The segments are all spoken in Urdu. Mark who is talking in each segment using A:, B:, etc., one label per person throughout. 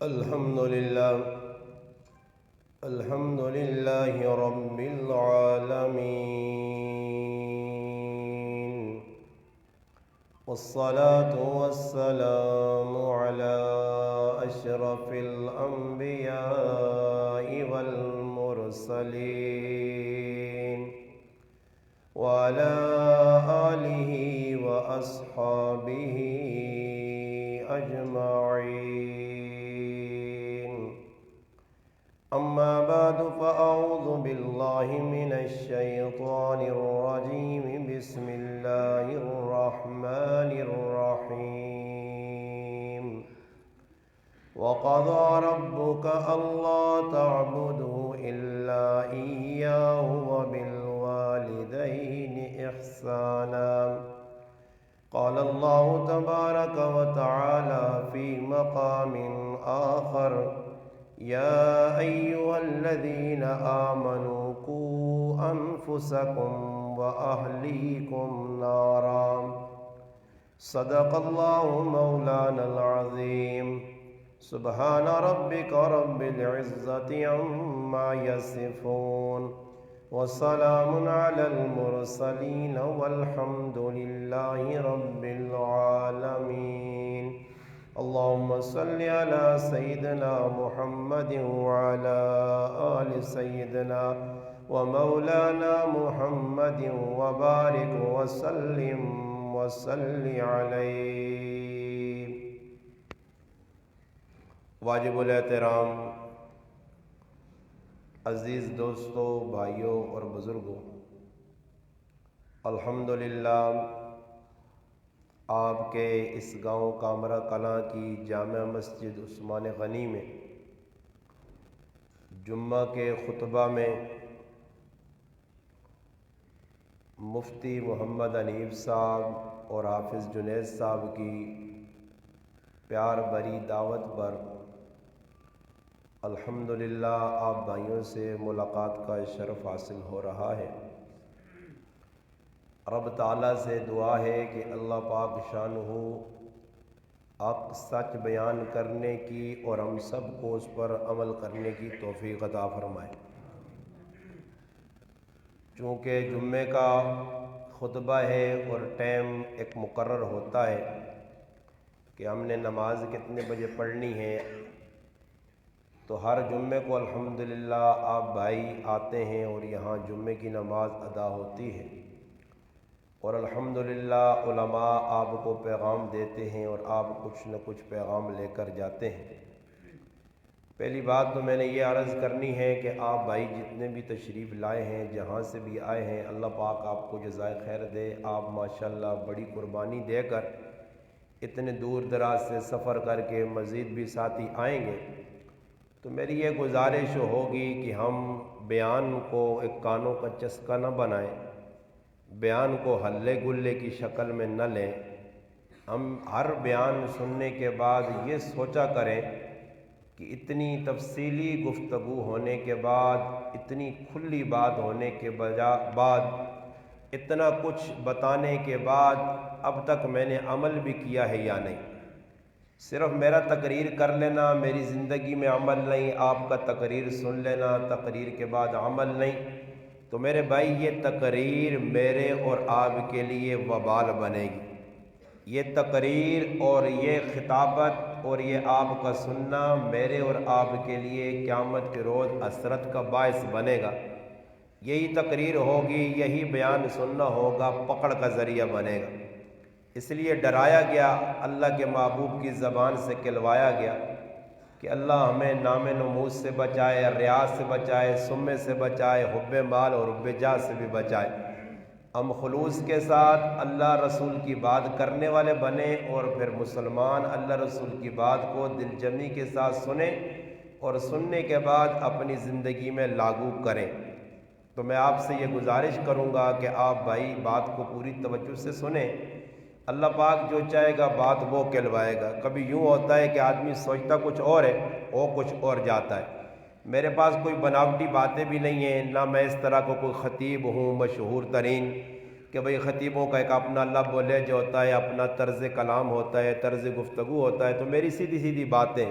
A: الحمد لله رب العالمين، والصلاة والسلام على أشرف الأنبياء والمرسلين، وعلى آله وأصحابه أجمعين. أما بعد، فأعوذ بالله من الشيطان الرجيم. بسم الله الرحمن الرحيم. وقضى ربك ألا تعبدوا إلا إياه وبالوالدين إحسانا. قال الله تبارك وتعالى في مقام آخر: يا أيها الذين آمنوا قوا أنفسكم وأهليكم نارا. صدق الله مولانا العظيم. سبحان ربك رب العزة عما يصفون، وسلام على المرسلين، والحمد لله رب العالمين. اللهم صل على سيدنا محمد وعلى آل سيدنا ومولانا محمد وبارك وسلم وصل عليه. واجب الاحترام عزیز دوستوں، بھائیوں اور بزرگوں، الحمدللہ آپ کے اس گاؤں کامرا کلاں کی جامع مسجد عثمان غنی میں جمعہ کے خطبہ میں مفتی محمد حنیف صاحب اور حافظ جنید صاحب کی پیار بھری دعوت پر الحمدللہ آپ بھائیوں سے ملاقات کا شرف حاصل ہو رہا ہے. رب تعالیٰ سے دعا ہے کہ اللہ پاک شانہ حق سچ بیان کرنے کی اور ہم سب کو اس پر عمل کرنے کی توفیق عطا فرمائے. چونکہ جمعے کا خطبہ ہے اور ٹائم ایک مقرر ہوتا ہے کہ ہم نے نماز کتنے بجے پڑھنی ہے، تو ہر جمعے کو الحمدللہ آپ بھائی آتے ہیں اور یہاں جمعے کی نماز ادا ہوتی ہے، اور الحمدللہ علماء آپ کو پیغام دیتے ہیں اور آپ کچھ نہ کچھ پیغام لے کر جاتے ہیں. پہلی بات تو میں نے یہ عرض کرنی ہے کہ آپ بھائی جتنے بھی تشریف لائے ہیں، جہاں سے بھی آئے ہیں، اللہ پاک آپ کو جزائے خیر دے. آپ ماشاءاللہ بڑی قربانی دے کر اتنے دور دراز سے سفر کر کے مزید بھی ساتھی آئیں گے، تو میری یہ گزارش ہوگی کہ ہم بیان کو ایک کانوں کا چسکا نہ بنائیں، بیان کو ہلے گلے کی شکل میں نہ لیں. ہم ہر بیان سننے کے بعد یہ سوچا کریں کہ اتنی تفصیلی گفتگو ہونے کے بعد، اتنی کھلی بات ہونے کے بعد، اتنا کچھ بتانے کے بعد اب تک میں نے عمل بھی کیا ہے یا نہیں. صرف میرا تقریر کر لینا، میری زندگی میں عمل نہیں، آپ کا تقریر سن لینا، تقریر کے بعد عمل نہیں، تو میرے بھائی یہ تقریر میرے اور آپ کے لیے وبال بنے گی. یہ تقریر اور یہ خطابت اور یہ آپ کا سننا میرے اور آپ کے لیے قیامت کے روز حسرت کا باعث بنے گا. یہی تقریر ہوگی، یہی بیان سننا ہوگا، پکڑ کا ذریعہ بنے گا. اس لیے ڈرایا گیا، اللہ کے محبوب کی زبان سے کہلوایا گیا کہ اللہ ہمیں نام نموز سے بچائے، ریا سے بچائے، سمے سے بچائے، حب مال اور حب جاہ سے بھی بچائے. ہم خلوص کے ساتھ اللہ رسول کی بات کرنے والے بنیں، اور پھر مسلمان اللہ رسول کی بات کو دل جمی کے ساتھ سنیں اور سننے کے بعد اپنی زندگی میں لاگو کریں. تو میں آپ سے یہ گزارش کروں گا کہ آپ بھائی بات کو پوری توجہ سے سنیں. اللہ پاک جو چاہے گا بات وہ کہلوائے گا. کبھی یوں ہوتا ہے کہ آدمی سوچتا کچھ اور ہے، وہ کچھ اور جاتا ہے. میرے پاس کوئی بناوٹی باتیں بھی نہیں ہیں، نہ میں اس طرح کو کوئی خطیب ہوں مشہور ترین کہ بھئی خطیبوں کا ایک اپنا لب و لہجہ ہوتا ہے، اپنا طرز کلام ہوتا ہے، طرز گفتگو ہوتا ہے. تو میری سیدھی سیدھی باتیں،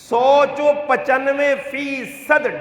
A: 195%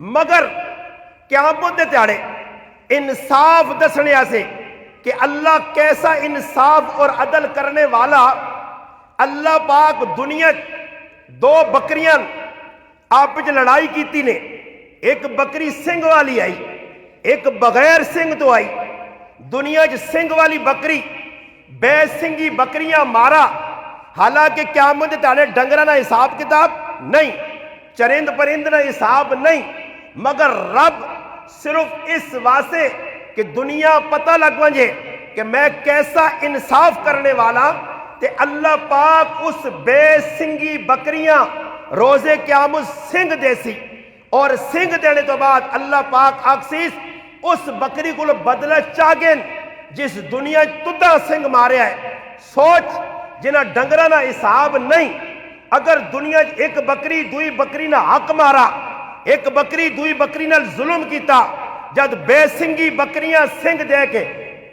A: مگر قیامت دے تیاڑے انصاف دسنے سے کہ اللہ کیسا انصاف اور عدل کرنے والا، اللہ پاک دنیا دو بکریاں آپ وچ لڑائی کیتی نے، ایک بکری سنگ والی آئی، ایک بغیر سنگ تو آئی۔ دنیا چ سنگ والی بکری بے سنگی بکریاں مارا، حالانکہ قیامت دے تاڑے ڈنگراں دا حساب کتاب نہیں، چرند پرند دا حساب نہیں، مگر رب صرف اس واسطے کہ دنیا پتہ لگ ونجے کہ میں کیسا انصاف کرنے والا، تے اللہ پاک اس بے سنگی بکریاں روزے قیامت سنگ دے سی، اور سنگ دینے تو بعد اللہ پاک آکسیس اس بکری کو بدلہ چاگن جس دنیا تدہ سنگ مارے ہے۔ سوچ جنہ ڈنگرہ نہ حساب نہیں، اگر دنیا ایک بکری دوئی بکری نہ حق مارا، ایک بکری دوئی بکری نہ ظلم کیتا، جد بے سنگی بکریاں سنگ دے کے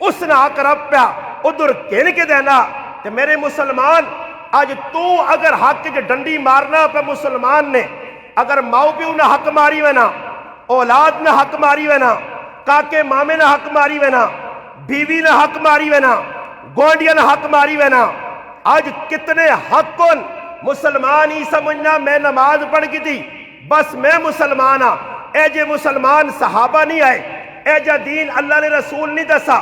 A: اس نہ حق رب پیا ادھر کہنے کے دینا، کہ میرے مسلمان آج تو اگر حق کے ڈنڈی مارنا پہ مسلمان نے، اگر ماؤ پیو نہ حق ماری وینا، اولاد نہ حق ماری وینا، کاکے مامے نہ حق ماری وینا، بیوی نہ حق ماری وینا، گونڈیا نہ حق ماری وینا، آج کتنے حق کن مسلمان ہی سمجھنا میں نماز پڑھ کی تھی بس میں مسلمان ہاں، اے جے مسلمان صحابہ نہیں آئے، اے جا دین اللہ نے رسول نہیں دسا،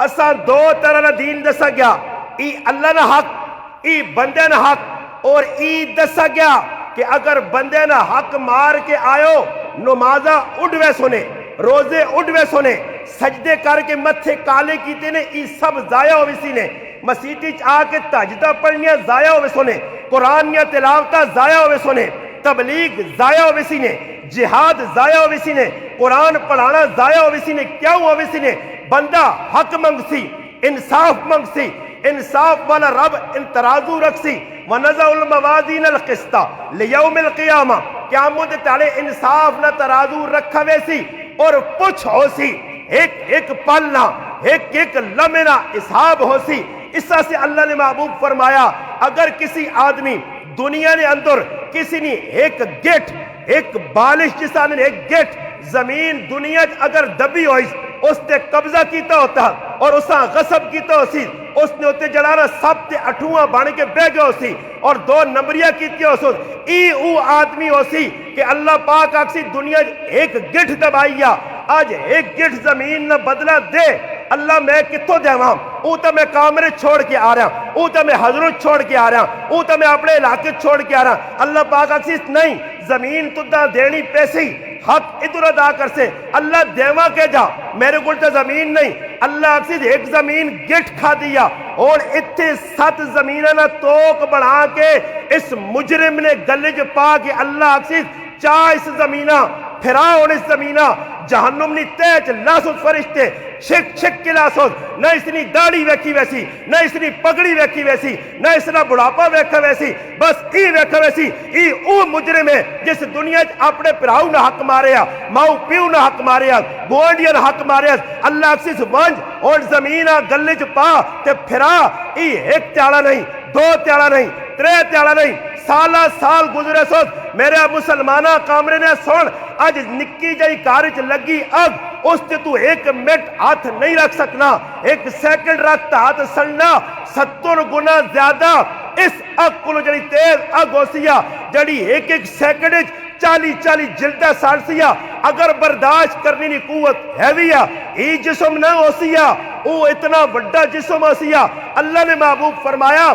A: اساں دو طرح نہ دین دسا گیا، ای اللہ نہ حق، ای بندے نہ حق، اور ای دسا گیا کہ اگر بندے نہ حق مار کے آئو نمازہ اڈوے سنے، روزے اڈوے سنے، سجدے کر کے متھے کالے کیتے نے، ای سب ضائع ہوئے سی نے، مسیٹی آ کے تہجدہ پڑھنیاں ضائع ہوئے سنے، قرآن یا تلاوتہ ضائع ہوئے سنے، تبلیغ ضائع ہوئے سی نے، جہاد ضائع ہوئے سی نے، قرآن پڑھانا ضائع ہوئے سی نے، کیوں ہوئے سی نے؟ بندہ حق منگ سی، انصاف منگ سی، انصاف والا رب انترازو رکھ سی، وَنَزَعُ الْمَوَازِينَ الْقِسْطَ لِيَوْمِ الْقِيَامَةِ، قیامت تالے انصاف نہ ترازو رکھا وے سی، اور پچھ ہو سی، ایک ایک پلنا، ایک ایک لمحہ حساب ہو سی۔ اس سے اللہ نے محبوب فرمایا اگر کسی آدمی دنیا نے اندر کسی نے ایک گیٹ، ایک بالش جسا نے ایک گیٹ زمین دنیا اگر دبی ہوئی اس نے قبضہ کیتا ہوتا اور اسا غصب کیتا ہو سی، اس نے ہوتے جڑانا سب تے اٹھواں بان کے بے گئے ہو سی اور دو نمبریاں کیتی ہو سی، ای او آدمی ہو سی کہ اللہ پاک آکسی دنیا ایک گٹھ دبائیا، آج ایک گٹھ زمین نہ بدلہ دے، اللہ میں کتوں دے وہاں، او تا میں کامرے چھوڑ کے آ رہا ہوں، او تا میں حضرت چھوڑ کے آ رہا ہوں، او تا میں اپنے علاقے چھوڑ کے آ رہا ہوں، اللہ پاک آکسی نہیں، زمین تو دا دینی پیسی حق ادھر ادا کر سے، اللہ دیواں کے جا میرے گل تا زمین نہیں، اللہ آکسی ایک زمین گٹھ کھا دیا اور اتنے 7 زمینہ توک بڑھا کے اس مجرم نے گلج پا کے اللہ آکسی چاہ اس زمینہ پھراؤن اس زمینہ جہنم نی تیج لاسوس فرشتے چھک چھک کے لاسوس، نہ اس نے داڑھی ویکھی ویسی، نہ اس نے پگڑی ویکھی ویسی، نہ اس نے بڑھاپا ویکھا ویسی، بس ای ویکھا ویسی، ای او مجرم ہے جس دنیا اپنے پراؤ نہ حق ماریا، ماؤ پیو نہ حق ماریا، گوانڈیا نہ حق ماریا، اللہ اکسیس ونج اور زمینہ گلج پا تے پھرا، ای ایک تیاڑا نہیں، 2 تیاڑا نہیں، 3 تیاڑا نہیں، سالہ سال گزرے سوز میرے مسلمانہ کامرے نے سن آج نکی جائی کارج لگی اگ اس تے تو 1 منٹ ہاتھ نہیں رکھ سکنا، 1 سیکنڈ رکھتا ہاتھ سڑنا 70 گنا زیادہ اس اگ کو جڑی تیز اگ ہو سیا جڑی 1 سیکنڈ 40 جلدہ سال سیا اگر برداشت کرنی نہیں قوت ہے بھی ای جسم نہ ہو سیا او اتنا وڈا جسم ہو سیا، اللہ نے محبوب فرمایا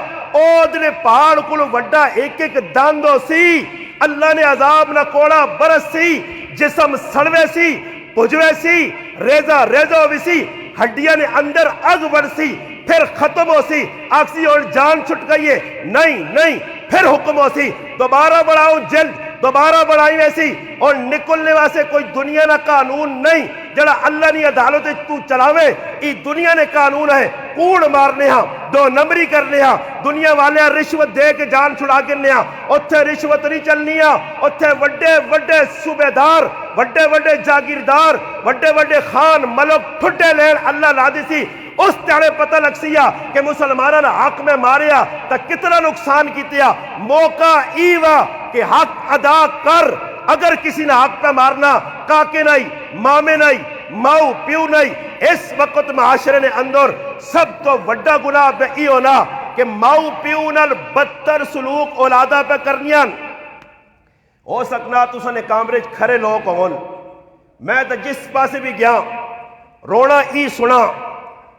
A: اود نے پہاڑ کو وڈا 1 داند ہو سی، اللہ نے عذاب نہ کوڑا برس سی، جسم سڑوے سی، پجوے سی، ریزہ ریزہ ہوئی سی، ہڈیاں نے اندر اگ بڑھ سی، پھر ختم ہو سی، آکسی اور جان چھٹ گئی ہے، نہیں پھر حکم ہو سی، دوبارہ بڑھاؤ جلد، دوبارہ بڑھائی ویسی اور نکلنے واسے کوئی دنیا نہ قانون نہیں جڑا اللہ نے عدالت تو چلاوے، ای دنیا نے قانون ہے، کوڑ مارنے ہاں 2 نمبری کرنے ہاں، دنیا والے رشوت دے کے جان چھڑا کرنے ہاں، اتھے رشوت نہیں چلنی ہاں، اتھے وڈے صوبیدار، وڈے جاگیردار، وڈے خان ملک پھٹے لین اللہ لا دی سی، اس تیارے پتہ لگ سیا کہ مسلمانہ حق میں ماریا تا کتنا نقصان کیتیا، موقع ایوہ کہ حق ادا کر، اگر کسی نے حق پہ مارنا کاکے نہیں مامے نہیں ماؤ پیو نہیں، اس وقت معاشرے نے اندر سب تو وڈا گناہ پہ ای ہونا کہ ماؤ پیو نال بدتر سلوک اولادہ پہ کرنیاں۔ ہو سکنا تساں نے کامرے کھرے لوگ ہون، میں تو جس پاسے بھی گیا رونا ای سنا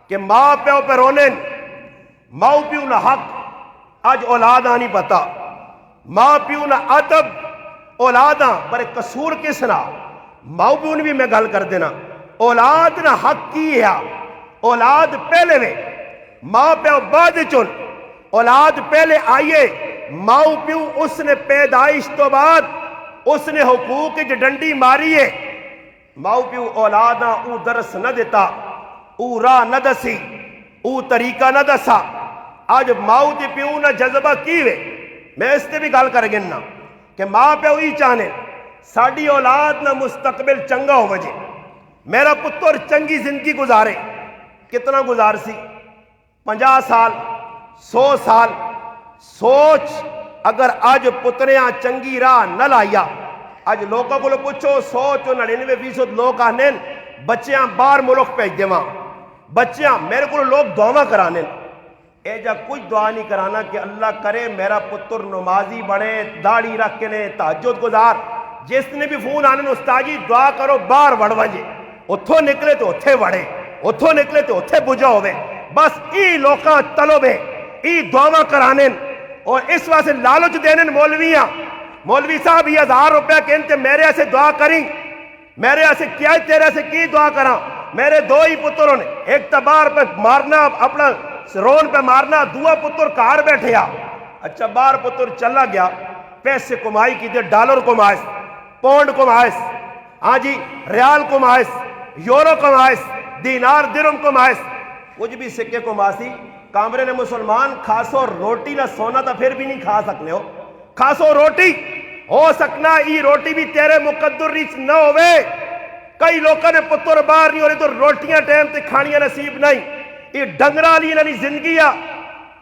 A: کہ ماں پیو پہ رونے ماؤ پیو نہ حق آج اولاد آنی پتا، ماں پیو نہ ادب اولاداں پر قصور کس نہ، ماؤ پیو نے بھی میں گل کر دینا اولاد نہ حق کی ہے، اولاد پہلے میں ماں پیو بعد چن، اولاد پہلے آئیے، ماؤ پیو اس نے پیدائش تو بعد اس نے حقوق کی ڈنڈی ماری ہے، ماؤ پیو اولاداں او درس نہ دیتا، او راہ نہ دسی، او طریقہ نہ دسا، آج ماؤ تے پیو نہ جذبہ کیوے، میں اس تے بھی گل کر گنا کہ ماں پیو ہی چاہنے ساڑی اولاد نہ مستقبل چنگا ہو وجے، میرا پتر چنگی زندگی گزارے، کتنا گزار سی 50 سال 100 سال، سوچ اگر آج پتریاں چنگی راہ نہ لائیا، آج لوگوں کو پوچھو 100-99% لوگ آنے بچیاں باہر ملک پیج دیواں، بچیاں میرے کو لوگ دعا کرانے، اے جا کچھ دعا نہیں کرانا کہ اللہ کرے میرا پتر نمازی بڑھے، داڑھی رکھ کے نے تہجد گزار، جس نے بھی فون آنے استاد جی دعا کرو باہر وڑ وجے، اتھوں نکلے تو اتھے وڑے، اتھوں نکلے تو اتھے بجا ہوئے، بس ای لوکاں طلب ہے، ای دعا کرانے، اور اس واسطے لالچ دینے مولویاں، مولوی صاحب یہ 1000 روپے کہتے میرے ایسے دعا کریں، میرے ایسے کیا تیرے ایسے کی دعا کراں، میرے 2 ہی پتروں نے، ایک تبار پہ مارنا اپنا رون پہ مارنا، دعا پتر کار بیٹھے آ، اچھا بار پتر چلا گیا، پیسے کمائی کی دے، ڈالر کمائس، پونڈ کمائس، ہاں جی ریال کمائس، یورو کمائس، دینار درہم کمائس، کچھ بھی سکے کماسی، کامرے نے مسلمان کھاسو روٹی نہ سونا تا پھر بھی نہیں کھا سکنے ہو، کھاسو روٹی ہو سکنا ای روٹی بھی تیرے مقدر ریچ نہ ہوئے، کئی لوگوں نے پتر باہر نہیں ہو رہے تو روٹیاں ٹائم تے کھانیاں نصیب نہیں، یہ ڈنگرہ لی نہ زندگی آ،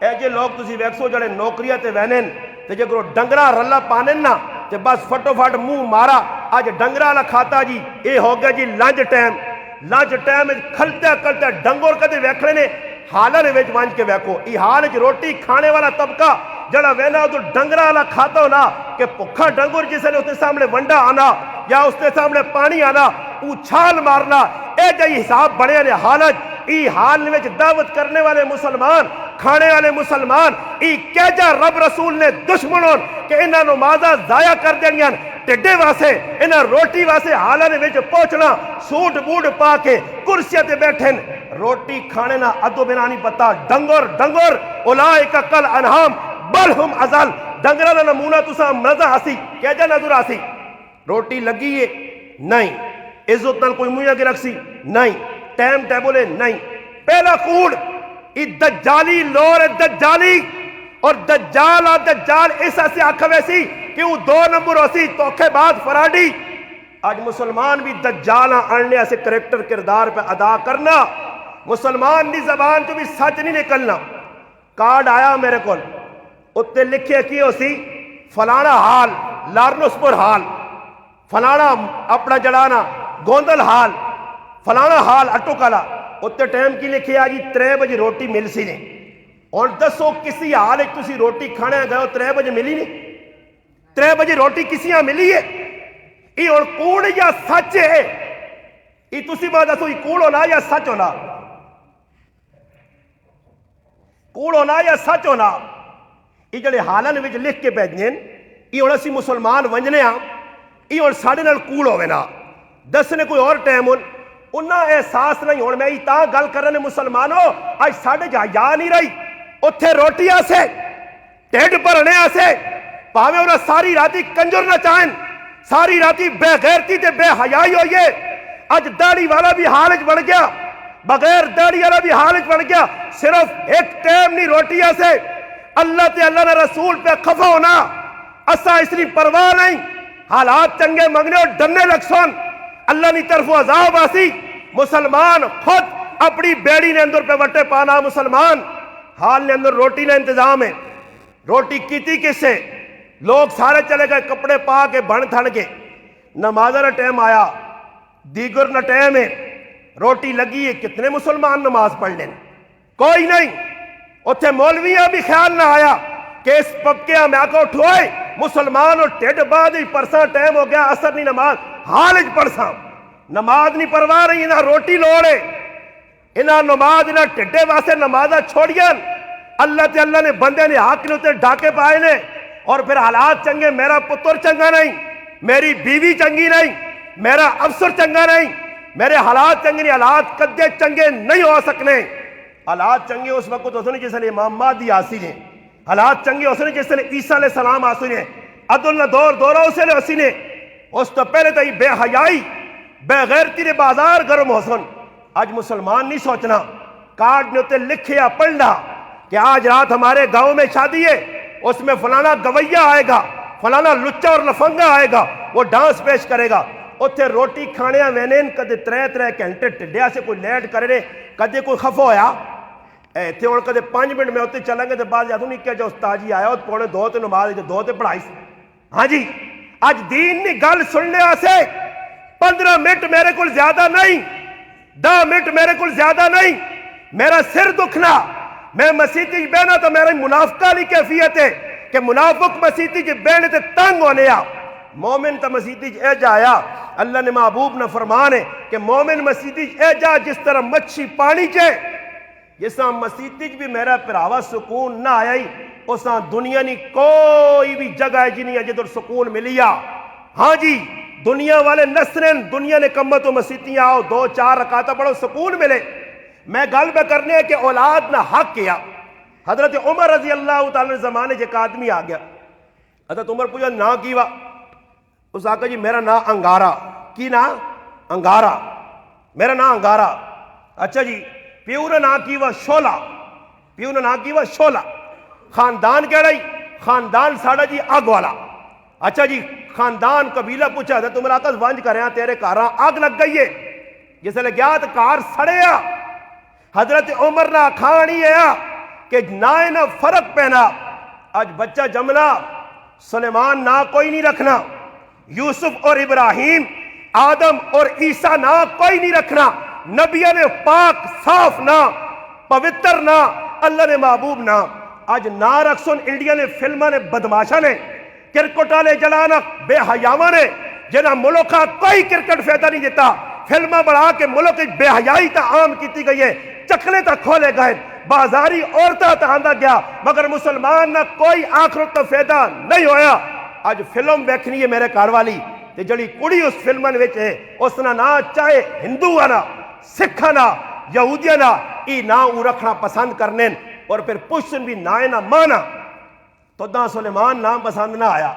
A: اے جے لوگ تسی ویکسو جڑے نوکریاں تے وینن تے جے کرو ڈنگرہ رلا پانن نا تے بس فٹو فٹ منہ مارا، آج ڈنگرہ لا کھاتا جی اے ہو گیا جی لنچ ٹائم کھلتے ڈنگور کدے ویکھنے نے حالہ نے ویچ وانج کے ویکھو، ای حال جو روٹی کھانے والا طبقہ جڑا وینا تو ڈنگرہ والا کھاتا ہونا کہ پکھا ڈنگر جسے نے اس کے سامنے ونڈا آنا یا اس کے سامنے پانی آنا اچھال مارنا، اے جائی حساب بڑے نے حالت ای حال میں دعوت کرنے والے مسلمان کھانے والے مسلمان ای کیجا رب رسول نے دشمنوں کہ انہاں نمازہ ضائع کر دینیاں ٹڈے واسے انہاں روٹی واسے حالہ نے وچ پہنچنا سوٹ بوٹ پا کے کرسیاں تے بیٹھن روٹی کھانے نہ ادو بنا نہیں پتا ڈنگر اولائک کل انہام بل ہم ازل ڈنگرہ نہ نمونہ تسا نظر آسی کیجا نظر آسی روٹی لگی ہے نہیں عزت نال کوئی مویاں کی رکھسی نہیں ٹائم ٹیبلے نہیں پہلا کوڑ ای دجالی لور دجالی اور دجال اس ایسے آنکھ ویسی کہ وہ 2 نمبر ہوسی توکھے بعد فراڈی آج مسلمان بھی دجالہ آننے ایسے کریکٹر کردار پہ ادا کرنا مسلمان دی زبان جو بھی سچ نہیں نکلنا کارڈ آیا میرے کول اتے لکھے کی ہو سی فلانا حال لارنوسپور حال فلانا اپنا جڑانا گوندل حال فلانا حال اٹو کالا اتے ٹائم کی لکھے آجی 3 بجے روٹی مل سی نے اور دسو کسی حال ایک تسی روٹی کھانے گئے 3 بجے ملی نہیں 3 بجے روٹی کسی ہاں ملی ہے ای اور کوڑ یا سچ ہے ای تسی بات دسو ای کوڑ ہونا یا سچ ہونا کوڑ ہونا یا سچ ہونا ای جڑے حالن وچ لکھ کے بھیجنے ای اور اسی مسلمان ونجنے ہاں ای اور ساڑھے نال کوڑ ہوئے نا دسنے کوئی اور ٹائم انہاں احساس نہیں ہونے میں ای تاں گل کرنے مسلمانوں آج ساڑھے جا نہیں رہی اتھے روٹی آسے ٹیڈ پرنے آسے پاہمیں انہاں ساری راتی کنجر نہ چاہیں ساری راتی بے غیرتی تے بے حیائی ہوئیے آج داڑھی والا بھی حالج بڑھ گیا بغیر داڑھی والا بھی حالج بڑھ گیا صرف ایک ٹائم نہیں روٹی آسے اللہ تے اللہ نے رسول پہ خفا ہونا اسا اس لیے پرواہ نہیں حالات چنگے مگنے اور ڈرنے لگسون اللہ نے طرف عذاب آسی مسلمان خود اپنی بیڑی نے اندر پہ وٹے پانا مسلمان حال نے اندر روٹی نے انتظام ہے روٹی کیتی کس سے لوگ سارے چلے گئے کپڑے پا کے بن تھڑ کے نماز کا ٹائم آیا، دیگر نہ ٹائم ہے، روٹی لگی ہے، کتنے مسلمان نماز پڑھ لیں؟ کوئی نہیں۔ اتنے مولویاں بھی خیال نہ آیا کہ اس پبکے میں آکا اٹھوئے مسلمان اور ٹیڈ بعد ہی پرساں ٹائم ہو گیا، اثر نہیں نماز حالج پرساں نماز نہیں پروا رہی، انہاں روٹی لوڑے، انہاں نماز انہاں ٹھڈے واسے نمازہ چھوڑیاں۔ اللہ تے اللہ نے بندے نے حق نے اتنے ڈاکے پائے نے، اور پھر حالات چنگے، میرا پتر چنگا نہیں، میری بیوی چنگی نہیں، میرا افسر چنگا نہیں، میرے حالات چنگے نہیں، حالات کدے چنگے نہیں ہو سکنے۔ حالات چنگے اس وقت ہوتے ہیں جس نے امام مہدی آسی نے، حالات چنگے اس نے جس نے عیسیٰ علیہ السلام آسی نے، عدل دور دورہ اسے لے اسی نے، اس تو پہلے تو بے حیائی بے غیرتی نے بازار گرم حسن۔ آج مسلمان نہیں سوچنا، کارڈ نے ہوتے لکھیا پڑھنا کہ آج رات ہمارے گاؤں میں شادی ہے، اس میں فلانا گویہ آئے گا، فلانا لچا اور لفنگا آئے گا، وہ ڈانس پیش کرے گا، اتھے روٹی کھانے وینین کدے 3 گھنٹے ٹڈیا سے کوئی لیٹ کرے رہے، کدے کوئی خفا ہویا تھے اور کدے 5 منٹ میں ہوتے چلیں گے تو بعد جاتوں نہیں کیا جو استاد جی آیا پونے 2 تے نماز 2 تے پڑھائی سے۔ ہاں جی، آج دین نہیں گل سننے آسے 15 منٹ میرے کل زیادہ نہیں، 10 منٹ میرے کل زیادہ نہیں، میرا سر دکھنا، میں مسیحی بہنا تو میرا منافقہ نہیں کیفیت ہے کہ منافق مسیحی جی بہنے تے تنگ ہونے آ، مومن تا مسیحی جی اے جایا۔ اللہ نے محبوب نے فرمانے کہ مومن مسیحی جی اے جا جس طرح مچھی پانی چے، جس طرح مسیحی جی بھی میرا پراوا سکون نہ آیا ہی، اس طرح دنیا نہیں کوئی بھی جگہ ہے جنہیں جدر سکون ملیا۔ ہاں جی، دنیا والے نسرین دنیا نے کمت و مسیحیاں آؤ 2-4 رکعتیں پڑھو سکون ملے۔ میں گل پہ کرنے ہے کہ اولاد نہ حق کیا۔ حضرت عمر رضی اللہ تعالیٰ زمانے ایک آدمی آ گیا، حضرت عمر پوچھا نا کیوا؟ اس آقا جی میرا نا انگارا۔ کی نا؟ انگارا، میرا نا انگارا۔ اچھا جی، پیو نے نا کیوا؟ شولا۔ پیو نے نا کیوا؟ شولا۔ خاندان کہہ رہی؟ خاندان ساڑا جی آگ والا۔ اچھا جی، خاندان قبیلہ پوچھا حضرت عمر آقا ونج کر رہے ہیں تیرے کاراں آگ لگ گئی ہے، جس نے گیا تو کار سڑے آ۔ حضرت عمر نہ کھانی ہے کہ نہ فرق پہنا، آج بچہ جمنا سلیمان نہ کوئی نہیں رکھنا، یوسف اور ابراہیم، آدم اور عیسیٰ نہ کوئی نہیں رکھنا، نبیہ نے پاک صاف نہ پوتر نہ، اللہ نے محبوب نہ۔ آج نہ رکھ سن انڈیا نے فلمہ نے بدماشا نے کرکٹا نے جلانا بے حیاوہ نے جنہ ملکہ کوئی کرکٹ فیدہ نہیں دیتا، فلمہ بڑھا کے ملک بے حیائی تا عام کیتی گئی ہے، چکلے تا کھولے گئے، بازاری عورتہ تا آندہ گیا، مگر مسلمان نہ کوئی آخرت تا فیدہ نہیں ہویا۔ آج فلم بیکھنی ہے میرے کاروالی تے جڑی کڑی اس فلمن وچ ہے اس نہ چاہے ہندو آنا سکھ آنا یہودی آنا ای نہ او رکھنا پسند کرنے اور پھر پشن بھی نہ مانا تو دا سلیمان نام پسند نہ آیا۔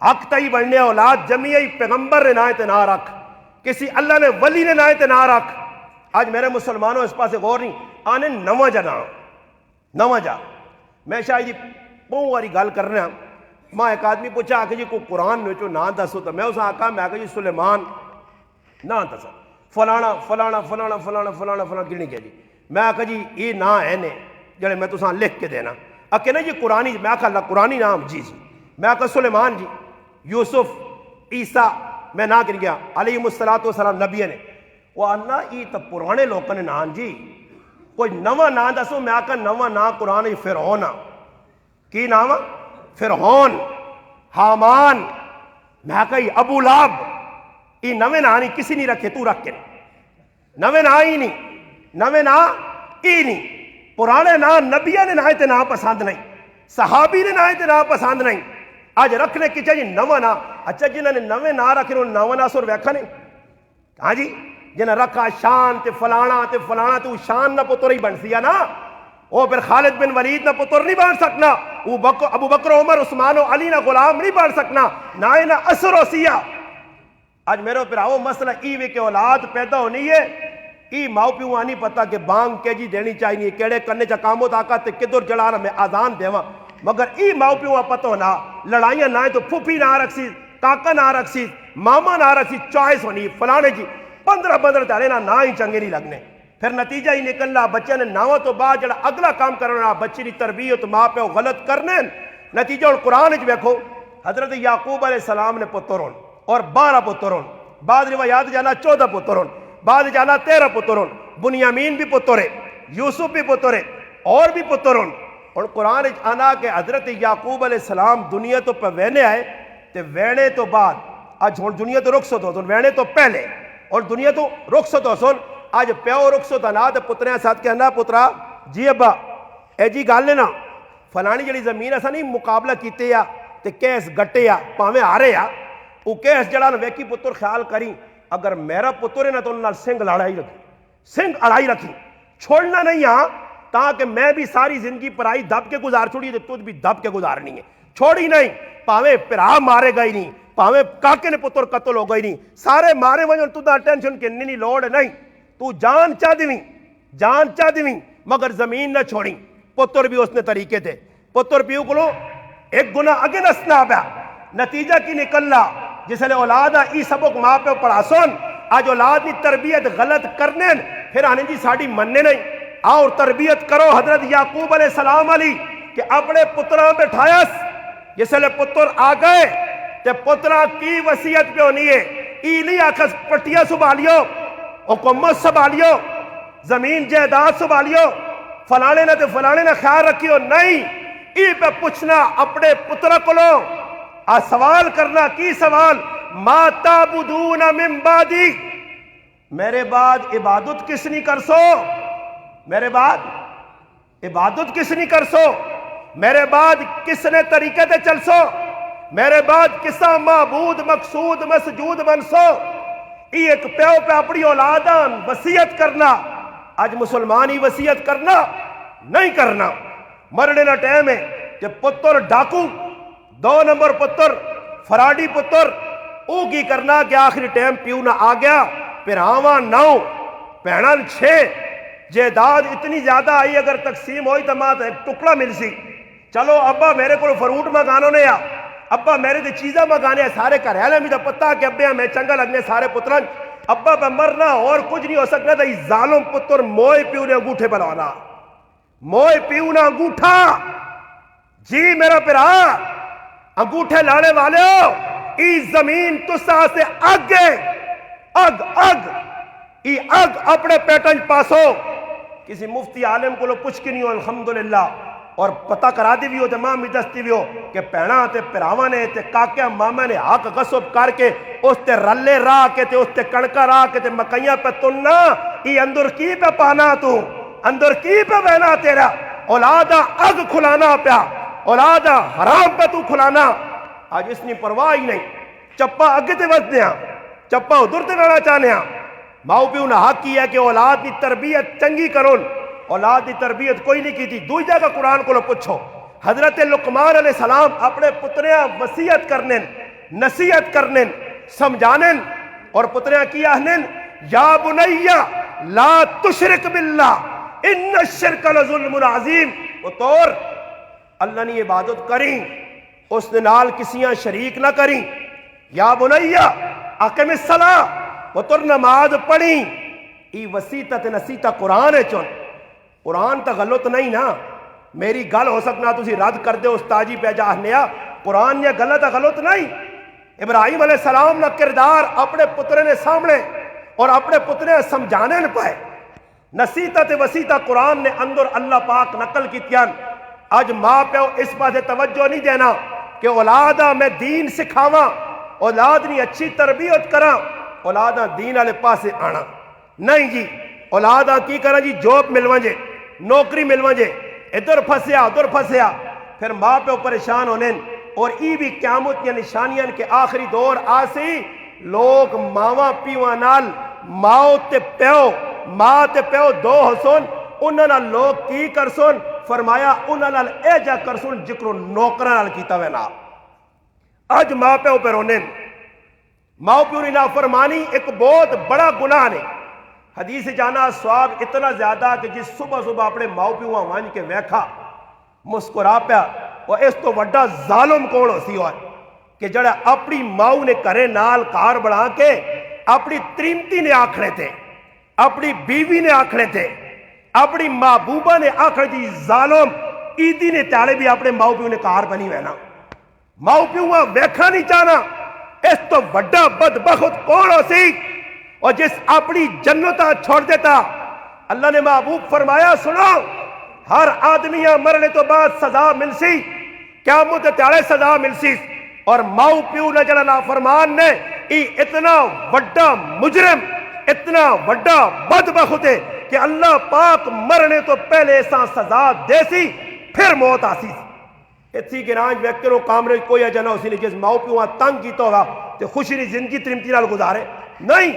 A: حق تائی بڑھنے اولاد جمعی پیغمبر نے نہ رکھ، کسی اللہ نے ولی نے نہ رکھ۔ آج میرے مسلمانوں اس پاس غور نہیں آنے نواں جا میں شاید پہوں واری گال کر رہا ماں ایک آدمی پوچھا آکھا جی کو قرآن میں چو نام دسو تو میں اسے آکھا میں آکھا جی سلیمان نام دسو فلانا فلانا فلانا فلانا فلانا فلانا گرنی کیا جی میں آکھا جی یہ نام ہے نے جڑے میں تو ساں لکھ کے دینا آکھا نا یہ قرآنی میں آکھا اللہ قرآنی نام جی میں آکھا سلیمان جی یوسف عیسیٰ میں نہ گر گیا علیہ السلام نبی نے وہ اللہ یہ تو پرانے لوگوں نے نام جی کوئی نواں نام دسو میں آکھا نواں نام قرآن فرعون کی نام فرعون حامان میں آکھا یہ ابو لہب یہ نویں نام نہیں کسی نہیں رکھے تو رکھ کے نویں نام ہی نہیں نویں نام ہی نہیں پرانے نام نبیہ نے نام پسند نہیں صحابی نے نام پسند نہیں آج رکھنے کی چاہیے نواں نام اچھا جنہوں نے نویں نام رکھے انہوں نے نواں نام سور ویکھا نہیں ہاں جی جنہیں رکھا شان تے فلانا تو شان نہ پتر ہی بن سیا نا وہ پھر خالد بن ولید نہ پتر نہیں بن سکنا ابو بکر عمر عثمان و علی نہ غلام نہیں بن سکنا نہ اثر ہو سیا آج میرے پھر آؤ مسئلہ ای وے کہ اولاد پیدا ہونی ہے ای ماؤ پیو آنی پتا کہ بانگ کے جی دینی چاہیے کیڑے کرنے چا کاموں تاکہ تے کدھر جڑانا میں آزان دیواں مگر ای ماؤ پیو پتہ ہونا لڑائیاں نہ تو پھوپھی نہ رکھ سی کاکا نہ رکھ سی ماما نہ رکھ سی چوائس ہونی فلانے جی 15 چالے نہ ہی چنگے نہیں لگنے پھر نتیجہ ہی نکلنا بچے نے ناؤں تو بعد جڑا اگلا کام کرنا بچی کی تربیت ماں پیو غلط کرنے نتیجہ اور قرآن وچ ویکھو حضرت یعقوب علیہ السلام نے پتر ہون اور 12 پتر ہوں، بعض روایات جانا 14 پتر ہوں، بعض جانا 13 پتر ہوں، بنیامین بھی پتر ہے، یوسف بھی پتر ہے، اور بھی پتر ہوں۔ اور قرآن آنا کہ حضرت یعقوب علیہ السلام دنیا تو پہ وینے آئے تے وینے تو بعد آج دنیا تو رخصت ہو سن، وینے تو پہلے اور دنیا تو رخصت ہو سن، آج پیو رخصت آنا تے پتریاں ساتھ کہنا پترا جی ابا اے جی گل ہے نا فلانی جڑی زمین ایسا نہیں مقابلہ کیتے یا تے کیس گٹے یا پاویں ہارے یا وہ کیس جڑا ویکی پتر خیال کری اگر میرا پتر ہے نا تو انہوں سنگ لڑائی رکھی، سنگ اڑائی رکھی، چھوڑنا نہیں ہاں تاکہ میں بھی ساری زندگی پرائی دب کے گزار چھوڑی تے تجھ بھی دب کے گزارنی ہے، چھوڑی نہیں، پاویں پرا مارے گئی نہیں، پاویں کاکے نے پتر قتل ہو گئی نہیں، سارے مارے وجن تو دا ٹینشن کہ نہیں لوڑ نہیں، تو جان چاہ دیویں مگر زمین نہ چھوڑی۔ پتر بھی اس نے طریقے تھے، پتر پیو کلو ایک گناہ اگے نسنا پیا، نتیجہ کی نکلنا جس نے اولاد ای سبق ماں پہ پڑھا سن، آج اولاد کی تربیت غلط کرنے پھر آنے جی ساڑی مننے نہیں، اور تربیت کرو حضرت یعقوب علیہ السلام علی کہ اپنے پتران پہ ٹھایس جس نے پتر آ گئے تے پتران کی وصیت پہ ہونی ہے، ای نہیں آکھس پٹیا سنبھالیو، حکومت سنبھالیو، زمین جائیداد سنبھالیو، فلانے نہ تے فلانے نہ خیال رکھیو، نہیں، ای پہ پوچھنا اپنے پتر کو لو، سوال کرنا کی سوال ما تعبدون من بعدی، میرے بعد عبادت کس نہیں کر سو، میرے بعد عبادت کس نہیں کر سو، میرے بعد کس نے طریقے تے چل سو، میرے بعد کسا معبود مقصود مسجود بن سو، ای ایک پیو پہ اپنی اولادان وصیت کرنا، آج مسلمان ہی وصیت کرنا نہیں کرنا، مرنے نہ ٹائم ہے کہ پتر ڈاکو 2 نمبر پتر فراڈی پتر او کی کرنا کہ آخری ٹائم پیو نہ آ گیا پھر آواں 9 پہنن 6 جائیداد اتنی زیادہ آئی اگر تقسیم ہوئی تو ماں ایک ٹکڑا مل سی، چلو ابا میرے کو فروٹ مگانو نے آ ابا میرے تے چیزیں مگانے سارے گھر والے بھی تو پتہ کہ ابے میں چنگا لگنے سارے پترن ابا پہ مرنا اور کچھ نہیں ہو سکتا تھا، یہ ظالم پتر موئے پیو نے انگوٹھے بلوانا، موئے پیو نے انگوٹھا، جی میرا پرا انگوٹھے لانے والے ہو، ای زمین تسا سے آگے اگ اگ ای اگ اپنے پیٹنج پاسو، کسی مفتی عالم کو لو پوچھ کے نہیں ہو الحمدللہ اور پتہ کرا دی بھی ہو جماع میں دستی بھی ہو کہ پہنا تے پراواں نے تے کاکیا ماما نے حق غصب کر کے اس تے رلے راہ کے تے اس تے کڑکا راہ کے تے مکیاں پہ تننا، ای اندر کی پہ پانا تو اندر کی پہ بہنا تیرا، اولادا اگ کھلانا پیا، اولادا حرام پہ تو کھلانا، آج اس نے پرواہ ہی نہیں، چپا اگے تے وز دیا چپا ادھر تے وینا چاہنے ہاں، ماؤ پیو نے حق کیا کہ اولاد کی تربیت چنگی کرون، اولاد کی تربیت کوئی نہیں کی تھی، دوئی جگہ قرآن کو لو پوچھو، حضرت لقمان علیہ السلام اپنے پتریاں وصیت کرنے نصیحت کرنے سمجھانے اور پتریاں کی آہنن یا بنیہ لا تشرک باللہ ان الشرک لظلم عظیم، پتر اللہ نے عبادت کریں اس نے نال کسیاں شریک نہ کریں، یا بنیہ اقم الصلاۃ پتر نماز پڑھیں، ای وسیطہ تے نصیحتہ قرآن ہے چون، قرآن تا غلط نہیں نا، میری گل ہو سکنا تسی رد کر دے استاجی پہ جاہنیا، قرآن یہ غلط غلط نہیں، ابراہیم علیہ السلام نہ کردار اپنے پترے نے سامنے اور اپنے پترے سمجھانے نہ پائے، نصیحتہ تے وسیطہ قرآن نے اندر اللہ پاک نقل کی تیان، آج ماں پیو اس پاسے توجہ نہیں دینا کہ اولادہ میں دین سکھاواں، اولاد نہیں اچھی تربیت کراں، اولادہ دین والے پاسے آنا نہیں جی، اولادہ کی کرا جی جاب ملواں جے نوکری ملواں جے ادھر پھسیا ادھر پھسیا، پھر ماں پہ پریشان ہونے اور ای بھی قیامت یا نشانیاں کے آخری دور آسی لوگ ماواں پیواں نال ماں تے پیو دو حسن انہاں نال لوگ کی کرسن، فرمایا انہاں نال اے جا کرسن جکرو نوکراں نال کیتا وے نا، اج ماں پیو پہ رونے، ماں پیو نے نافرمانی ایک بہت بڑا گناہ نے، حدیث جانا سواب اتنا زیادہ کہ جس صبح صبح اپنے ماں پیو وانج کے ویکھا مسکرا پیا، وہ اس تو وڈا ظالم کون ہو سی ہوئے کہ جڑا اپنی ماں نے کرے نال کار بڑھا کے اپنی تریمتی نے آکھنے تھے، اپنی بیوی نے آکھنے تھے، اپنی محبوبہ نے آکھنے تھی ظالم عیدی نے تیارے بھی اپنے ماں پیو نے کار بنی وینا، ماں پیو ویکھا نہیں چاہنا، اس تو بڑا بدبخت کون ہو سی اور جس اپنی جنتا چھوڑ دیتا. اللہ نے محبوب فرمایا سنو ہر آدمیاں مرنے تو بعد سزا مل سی قیامت تیارے سزا مل سی اور ماؤ پیو نے جڑا نافرمان نے اتنا بڑا مجرم اتنا بڑا بدبخت ہے کہ اللہ پاک مرنے تو پہلے ایسا سزا دے سی پھر موت آسی اتھی گرانج ویکرو کامرے کوئی اجنا اسی نے جس ماؤ پیو تنگ کیتا ہوگا تو خوشی نہیں زندگی ترمتی نال گزارے نہیں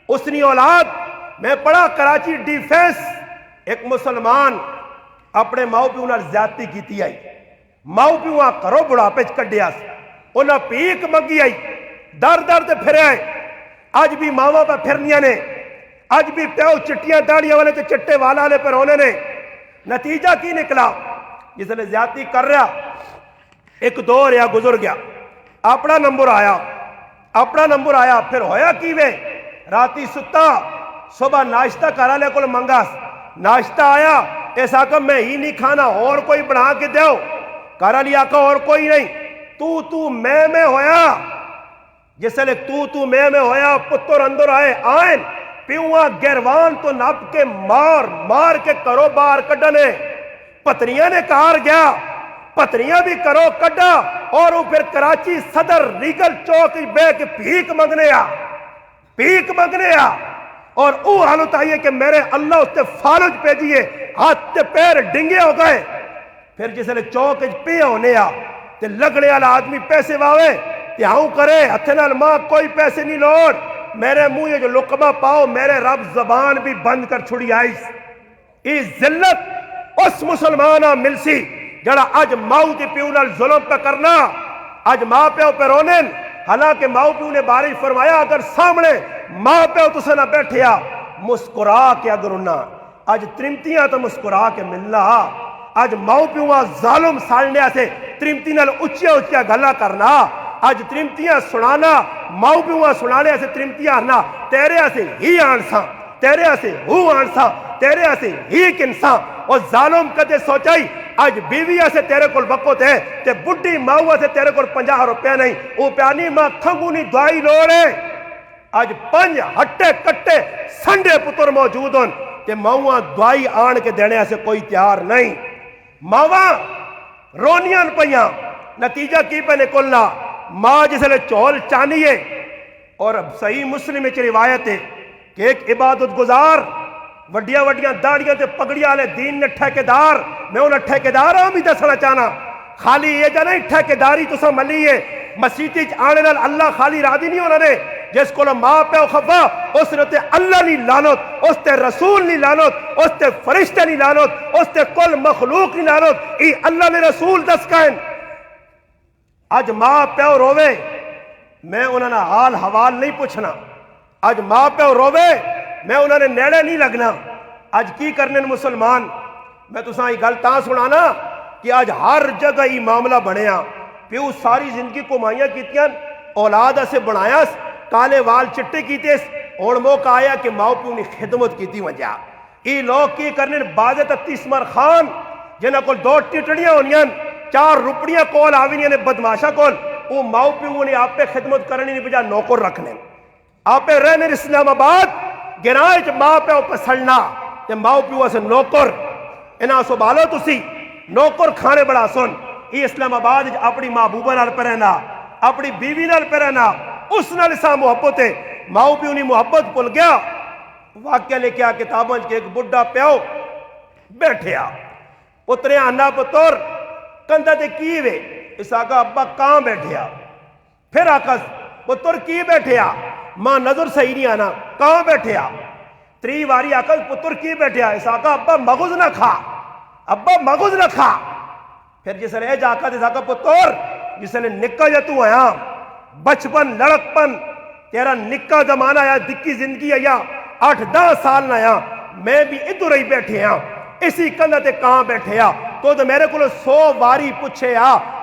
A: اس نے اولاد. میں پڑھا کراچی ڈیفینس ایک مسلمان اپنے ماؤ پیو نال زیادتی کیتی آئی ماؤ پیو کرو بڑھاپے کڈیا انہاں پیک منگی آئی در در تے پھرے آئے اج بھی ماواں پہ پھرنیاں نے اج بھی پیو چٹیاں داڑیاں والے تے چٹے والا والے پہ رونے نے. نتیجہ کی نکلا جس نے زیادتی کر رہا ایک دو رہا گزر گیا اپنا نمبر آیا پھر ہویا کی وے راتی ستا صبح ناشتہ کرا لے کل منگاس ناشتہ آیا ایسا کہ میں ہی نہیں کھانا اور کوئی بنا کے دیو کرا لیا کہ اور کوئی نہیں تو میں ہویا جس لئے تو میں ہویا پتر اندر آئین پیوہ گیروان تو نپ کے مار کے کرو بار کڈنے پتریاں نے کار گیا پتریاں بھی کرو کڈا اور وہ پھر کراچی صدر ریگل چوک بے کے بھیک منگنے آ اور او حالت آئیے کہ میرے اللہ اس تے فالج پہ دیئے ہاتھ تے پیر ڈنگے ہو گئے پھر جس لئے چوک پہ ہونے آ تے لگڑے والا آدمی پیسے واوے تے ہاؤں کرے ہتھنال ماں کوئی پیسے نہیں لوڑ میرے منہ یہ جو لقمہ پاؤ میرے رب زبان بھی بند کر چھڑی آئیس. اس ذلت اس مسلمانہ مل سی جڑا اج ماؤ تے پیو نال ظلم پہ کرنا اج ماں پیو پہ رونن حالانکہ ماؤ پیو نے بارش فرمایا اگر سامنے ماں پیو تو سے نہ بیٹھیا مسکرا کے اگر انہا اج ترمتیاں تو مسکرا کے ملنا اج ماؤ پیو ظالم سالنے سے ترمتی نال اچیا گلا کرنا اج ترمتیاں سنانا ماؤ پیو سنانے سے ترمتیاں آنا تیرے سے ہی آنساں تیرے سے ہو آنساں تیرے سے ہی کنساں اور ظالم کدے سوچائی اج بیویہ سے تیرے کول وقت ہے تے بڑی ماؤں سے تیرے کول 50 روپے نہیں او پیانی ماں کھنگونی دعائی لوڑے اج 5 ہٹے کٹے سنڈے پتر موجود ہوں تے ماؤں دعائی آن کے دینے سے کوئی تیار نہیں ماؤں رونیاں پہیاں نتیجہ کی پہ نکلنا ماں جسے لے چول چانیے اور صحیح مسلم چ روایت ہے کہ ایک عبادت گزار وڈیاں داڑیاں تے پگڑیاں والے دین نے ٹھیکیدار میں انہاں ٹھیکیدار بھی دسنا چاہنا خالی یہ جا نہیں ٹھیکیداری تساں ملی ہے مسیتی آنے نال اللہ خالی راضی نہیں ہونا نے جس کو ماں پیو خفا اس نے تے اللہ نہیں لانت اس تے رسول نہیں لانت اس تے فرشتے نہیں لانت اس تے کل مخلوق نہیں لانت ای اللہ نے رسول دس کائن اج ماں پیو روے میں انہوں نے حال حوال نہیں پوچھنا اج ماں پیو روے میں انہوں نے نیڑے نہیں لگنا اج کی کرنے مسلمان میں تو ساں گل تاں سنانا کہ آج ہر جگہ ہی معاملہ بنیا پیو ساری زندگی کمائیاں کیتیاں اولاد سے بنایا کالے وال چٹے کیتے اور موقع آیا کہ ماؤ پیو نے خدمت کیتی وجہ ای لوگ کی کرنے باز تتیسمر خان جنہ کو 2 ٹٹڑیاں ہونیاں 4 روپڑیاں کول آوینیاں نے بدماشا کول وہ ماؤ پیو نے آپ پہ خدمت کرنے نہیں بجا نوکر رکھنے آپ پہ رہنے اسلام آباد گرائج ماں پیو پسلنا تے ماؤ پیو سے نوکر انہاں سو بالو تسی نوکر کھانے بڑا سن ای اسلام آباد اپنی محبوبہ نال پہ رہنا اپنی بیوی نال پہ رہنا اس نال سا محبت ہے ماؤ پیو نے محبت پل گیا واقعہ لے کیا کتاباں کے ایک بڑھا پیو بیٹھیا اترے آنا پتر کندہ تے کی وے اس آگا ابا کہاں بیٹھیا پھر آکا پتر کی بیٹھیا ماں نظر صحیح نہیں آنا کہاں بیٹھیا 3 واری آکا پتر کی بیٹھیا اس آگا ابا مغز نہ کھا ابا مغز نہ کھا پھر جس نے جاکا دے آکا پتر جس نے نکا جا تو آیا بچپن لڑکپن تیرا نکا زمانہ آیا دکی زندگی آیا 8-10 سال نہ آیا میں بھی ادھر ہی بیٹھے ہاں اسی کندہ تے کہاں بیٹھے ہاں تو میرے کو 100 واری پوچھے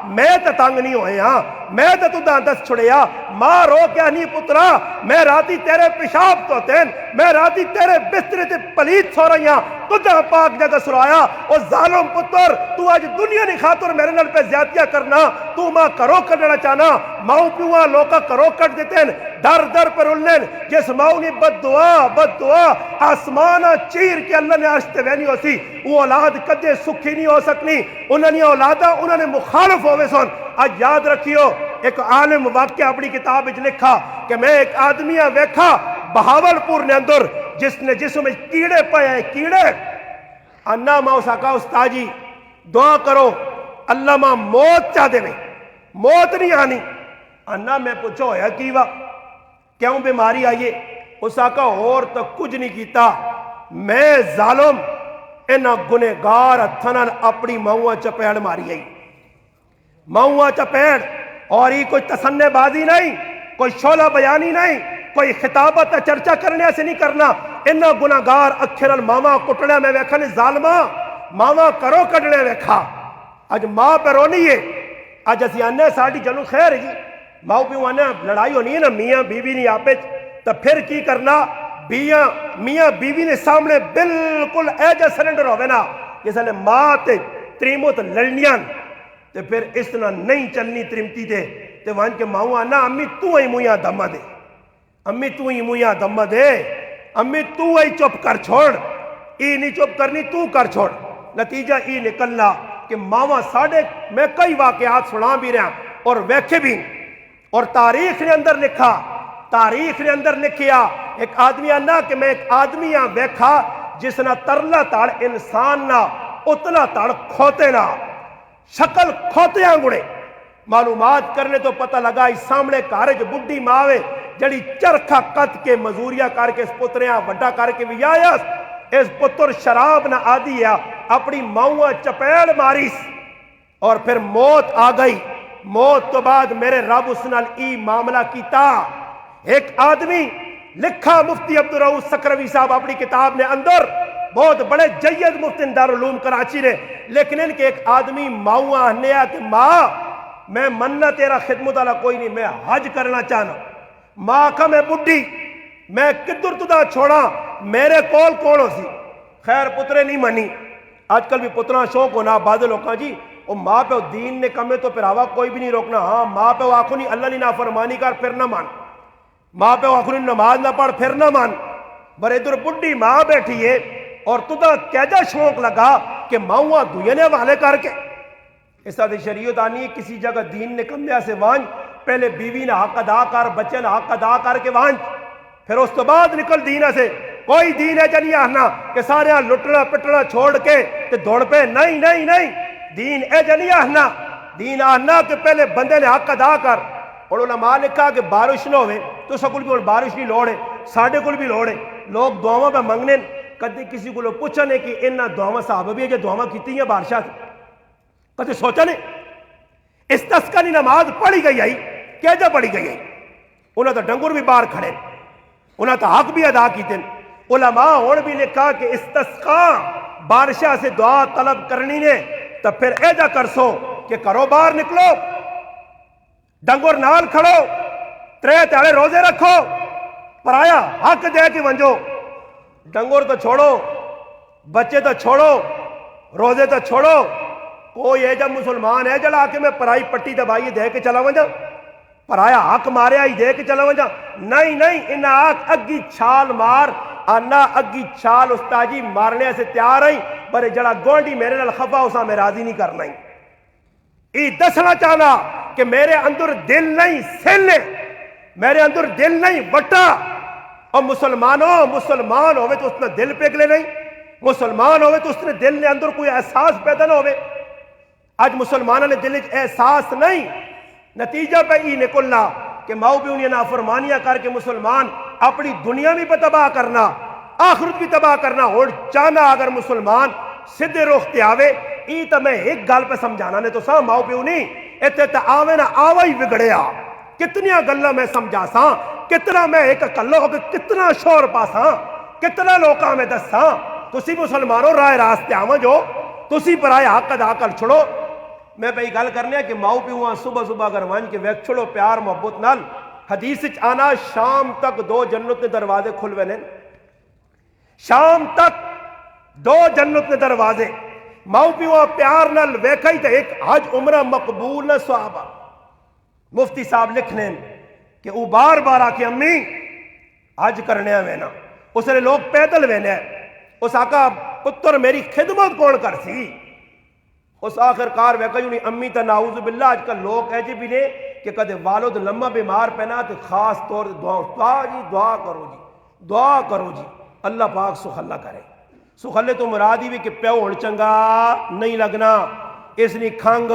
B: میں تے تنگ نہیں ہوئے ہاں، میں تے تُدھاں دس چھڑیا ماں رو کیا نہیں پترا، میں راتی تیرے پیشاب تو تین، میں راتی تیرے بسترے تے پلیت سو رہی ہاں، تُدھاں پاک جگہ سرایا۔ او ظالم پتر تو آج دنیا نہیں خاطر میرے نال پہ زیادتیاں کرنا، تو ماں کرو کرنا چاہنا، ماؤں پیوہاں لوکا کرو کٹ دیتے ہیں، در در پر اللہ جس ماؤں نے بد دعا آسمانہ چیر کے اللہ نے آشتے وینی ہو سی، وہ اولاد کدے سکھی نہیں ہو سکنی، انہوں نے اولادہ انہوں نے مخالف ہوئے سن۔ آج یاد رکھیو ایک عالم واقعہ اپنی کتاب اچھ لکھا کہ میں ایک آدمیاں ویکھا بہاولپور نے اندر جس میں کیڑے پائے ہیں، کیڑے انہا ماں ساکا استاجی دعا کرو اللہ ماں موت چاہ دے نہیں، موت نہیں آنی۔ انہا میں پوچھو ہویا کیوا کیوں بیماری آئیے؟ اس آقا اور تو کچھ نہیں کیتا، میں ظالم انہا گنہگار اتھنان اپنی ماؤں چپیڑ ماری آئی، ماؤں چپیڑ، اور یہ کوئی تسنے بازی نہیں، کوئی شولہ بیانی نہیں، کوئی خطابت چرچا کرنے سے نہیں کرنا۔ انہا گنہگار اکھرال ماما کٹڑے میں ویکھا نہیں، ظالمہ ماما کرو کٹڑے ویکھا۔ آج ماں پہ رونی ہے، آج اسی آنے ساڑھی چلو خیر جی، ماں پہ آنے لڑائی ہونی ہے نا، میاں بیوی نہیں آپے تو پھر کی کرنا، میاں بیوی نے سامنے بالکل ایجا سرنڈر ہوئے نا، جیسا نے ماں تے تریموت لڑنیاں تے پھر اس طرح نہیں چلنی تریمتی دے تے وہاں کے ماں آنا امی تو ہی مویاں دمہ دے، امی تو ہی مویاں دمہ دے، امی تو ہی چپ کر چھوڑ، ای نہیں چپ کرنی تو کر چھوڑ۔ نتیجہ ای نکلنا کہ ماں ساڑھے میں کئی واقعات سنا بھی رہا اور ویکھے بھی، اور تاریخ نے اندر لکھا، تاریخ نے اندر لکھیا ایک آدمی آنا کہ میں ایک آدمی ویکھا جس نہ ترلا تاڑ انسان نہ اتلا تاڑ کھوتے نہ، شکل کھوتے آنگوڑے۔ معلومات کرنے تو پتہ لگا اس سامنے کارج بڈی ماوے جڑی چرکھا قد کے مزوریہ کر کے اس پتریاں وڈا کر کے بھی آیا، اس پتر شراب نہ آدھی ہے، اپنی ماؤں چپیڑ ماریس اور پھر موت آ گئی۔ موت تو بعد میرے رب اس نال ای معاملہ کیتا۔ ایک آدمی لکھا مفتی عبدالرؤف سکروی صاحب اپنی کتاب نے اندر، بہت بڑے جید مفتی دارالعلوم کراچی نے، لیکن ان کے ایک آدمی ماؤں آنیا کہ ماں میں مننا تیرا خدمت والا کوئی نہیں، میں حج کرنا چاہنا۔ ماں کا میں بڈھی، میں کدھر تدا چھوڑا، میرے کول کون ہو سی؟ خیر پترے نہیں منی۔ آج کل بھی پترہ شوق ہونا بعض لوگاں جی، وہ ماں پہ دین نے کمے تو پھر آوا کوئی بھی نہیں روکنا، ہاں ماں پہ آنکھوں نہیں اللہ نے نافرمانی کر پھر نہ مان، ماں پہ آنکھوں نہیں نماز نہ پڑھ پھر نہ مان۔ بر ادھر بڈھی ماں بیٹھی ہے اور تدا کیجا شوق لگا کہ ماؤں دوینے والے کر کے اس طرح شریعت آنی ہے کسی جگہ دین نے کمیا سے وانج، پہلے بیوی نے حق ادا کر، بچے نے حق ادا کر کے وانج، پھر اس تو بعد نکل دین سے۔ کوئی دین ہے جنی آہنا کہ سارے لٹنا پٹنا چھوڑ کے تے دوڑ پہ، نہیں نہیں نہیں، دین اے جنی آہنا، دین آہنا کہ پہلے بندے نے حق ادا کر۔ اور علماء لکھا کہ بارش نہ ہوئے تو سکول بھی بارش نہیں لوڑے، ساڑھے کل بھی لوڑے، لوگ دعاواں پہ منگنے، کدی کسی کو پوچھنے کہ انہاں دعاواں صحابہ بھی ہے جو دعاواں کیتی ہیں بادشاہ سے، کدی سوچا نہیں؟ استسقاء نماز پڑھی گئی آئی، کیجا پڑھی گئی آئی؟ انہاں تو ڈنگر بھی باہر کھڑے، انہاں تو حق بھی ادا کیتے۔ علماء اور بھی لکھا کہ استسقاء بادشاہ سے دعا طلب کرنی نے تو پھر ایجا کرسو کہ کرو باہر نکلو، ڈنگر نال کھڑو، ترے تیارے روزے رکھو، پرایا حق دے کے ونجو، ڈنگر تو چھوڑو، بچے تو چھوڑو، روزے تو چھوڑو۔ کوئی ایجا مسلمان ہے جڑا کہ میں پرائی پٹی دبائی دے کے چلا ونجا، پرایا حق مارے آئی دے کے چلا ونجا، نہیں نہیں، انہا آگ اگی چھال مار، آنا اگی چھال استاجی مارنے سے تیار ہیں، برے جڑا گونڈی میرے نال خفا اسا میں راضی نہیں کرنا ہی۔ ای دسنا چاہنا کہ میرے اندر دل نہیں سلنے، میرے اندر دل نہیں وٹا، اور مسلمانوں مسلمان ہوئے تو اس نے دل پگلے نہیں، مسلمان ہوئے تو اس نے دل نے اندر کوئی احساس پیدا نہ ہوئے۔ آج مسلمانوں نے دل احساس نہیں، نتیجہ پہ ای نکلنا کہ ماؤ بھی انہیں نافرمانیاں کر کے مسلمان اپنی دنیا بھی تباہ کرنا، آخرت بھی تباہ کرنا۔ اور چاہنا اگر مسلمان سدھے رخ تے آوے، ای تو میں ایک گل پہ سمجھانا نے تو سا ماؤ پیو نہیں ایتھے تے آوے نہ آوا ہی بگڑیا، کتنیاں گلاں میں سمجھا سا، کتنا میں ایک کلو ہو کے کتنا شور پاساں، کتنا لوکاں میں دساں، تسی مسلمانوں رائے راستے آواں جو تسی برائے حق ادا کر چھڑو۔ میں پہ گل کرنے کہ ماؤ پیو صبح صبح اگر ون کے ویک چھڑو پیار محبت نال حدیث آنا شام تک 2 جنت نے دروازے کھل وے، شام تک 2 جنت نے دروازے ماؤ پیو پیار نال ویکھائی تے ایک حج عمرہ مقبول نہ صحابہ مفتی صاحب لکھنے کہ وہ بار بار آ کے امی حج کرنے وینا، اس نے لوگ پیدل وینے، اس آقا پتر میری خدمت کون کر سی، اس آخر کار ویکھائی انہیں امی تا نعوذ باللہ آج کل لوگ ایجے بھی نے کہ کدے والد لمحہ بیمار پہنا تو خاص طور دعا کرو جی دعا کرو جی اللہ پاک سخلہ کرے، سخلے تو مرادی بھی کہ پیو ہون چنگا نہیں لگنا، اس نے کھنگ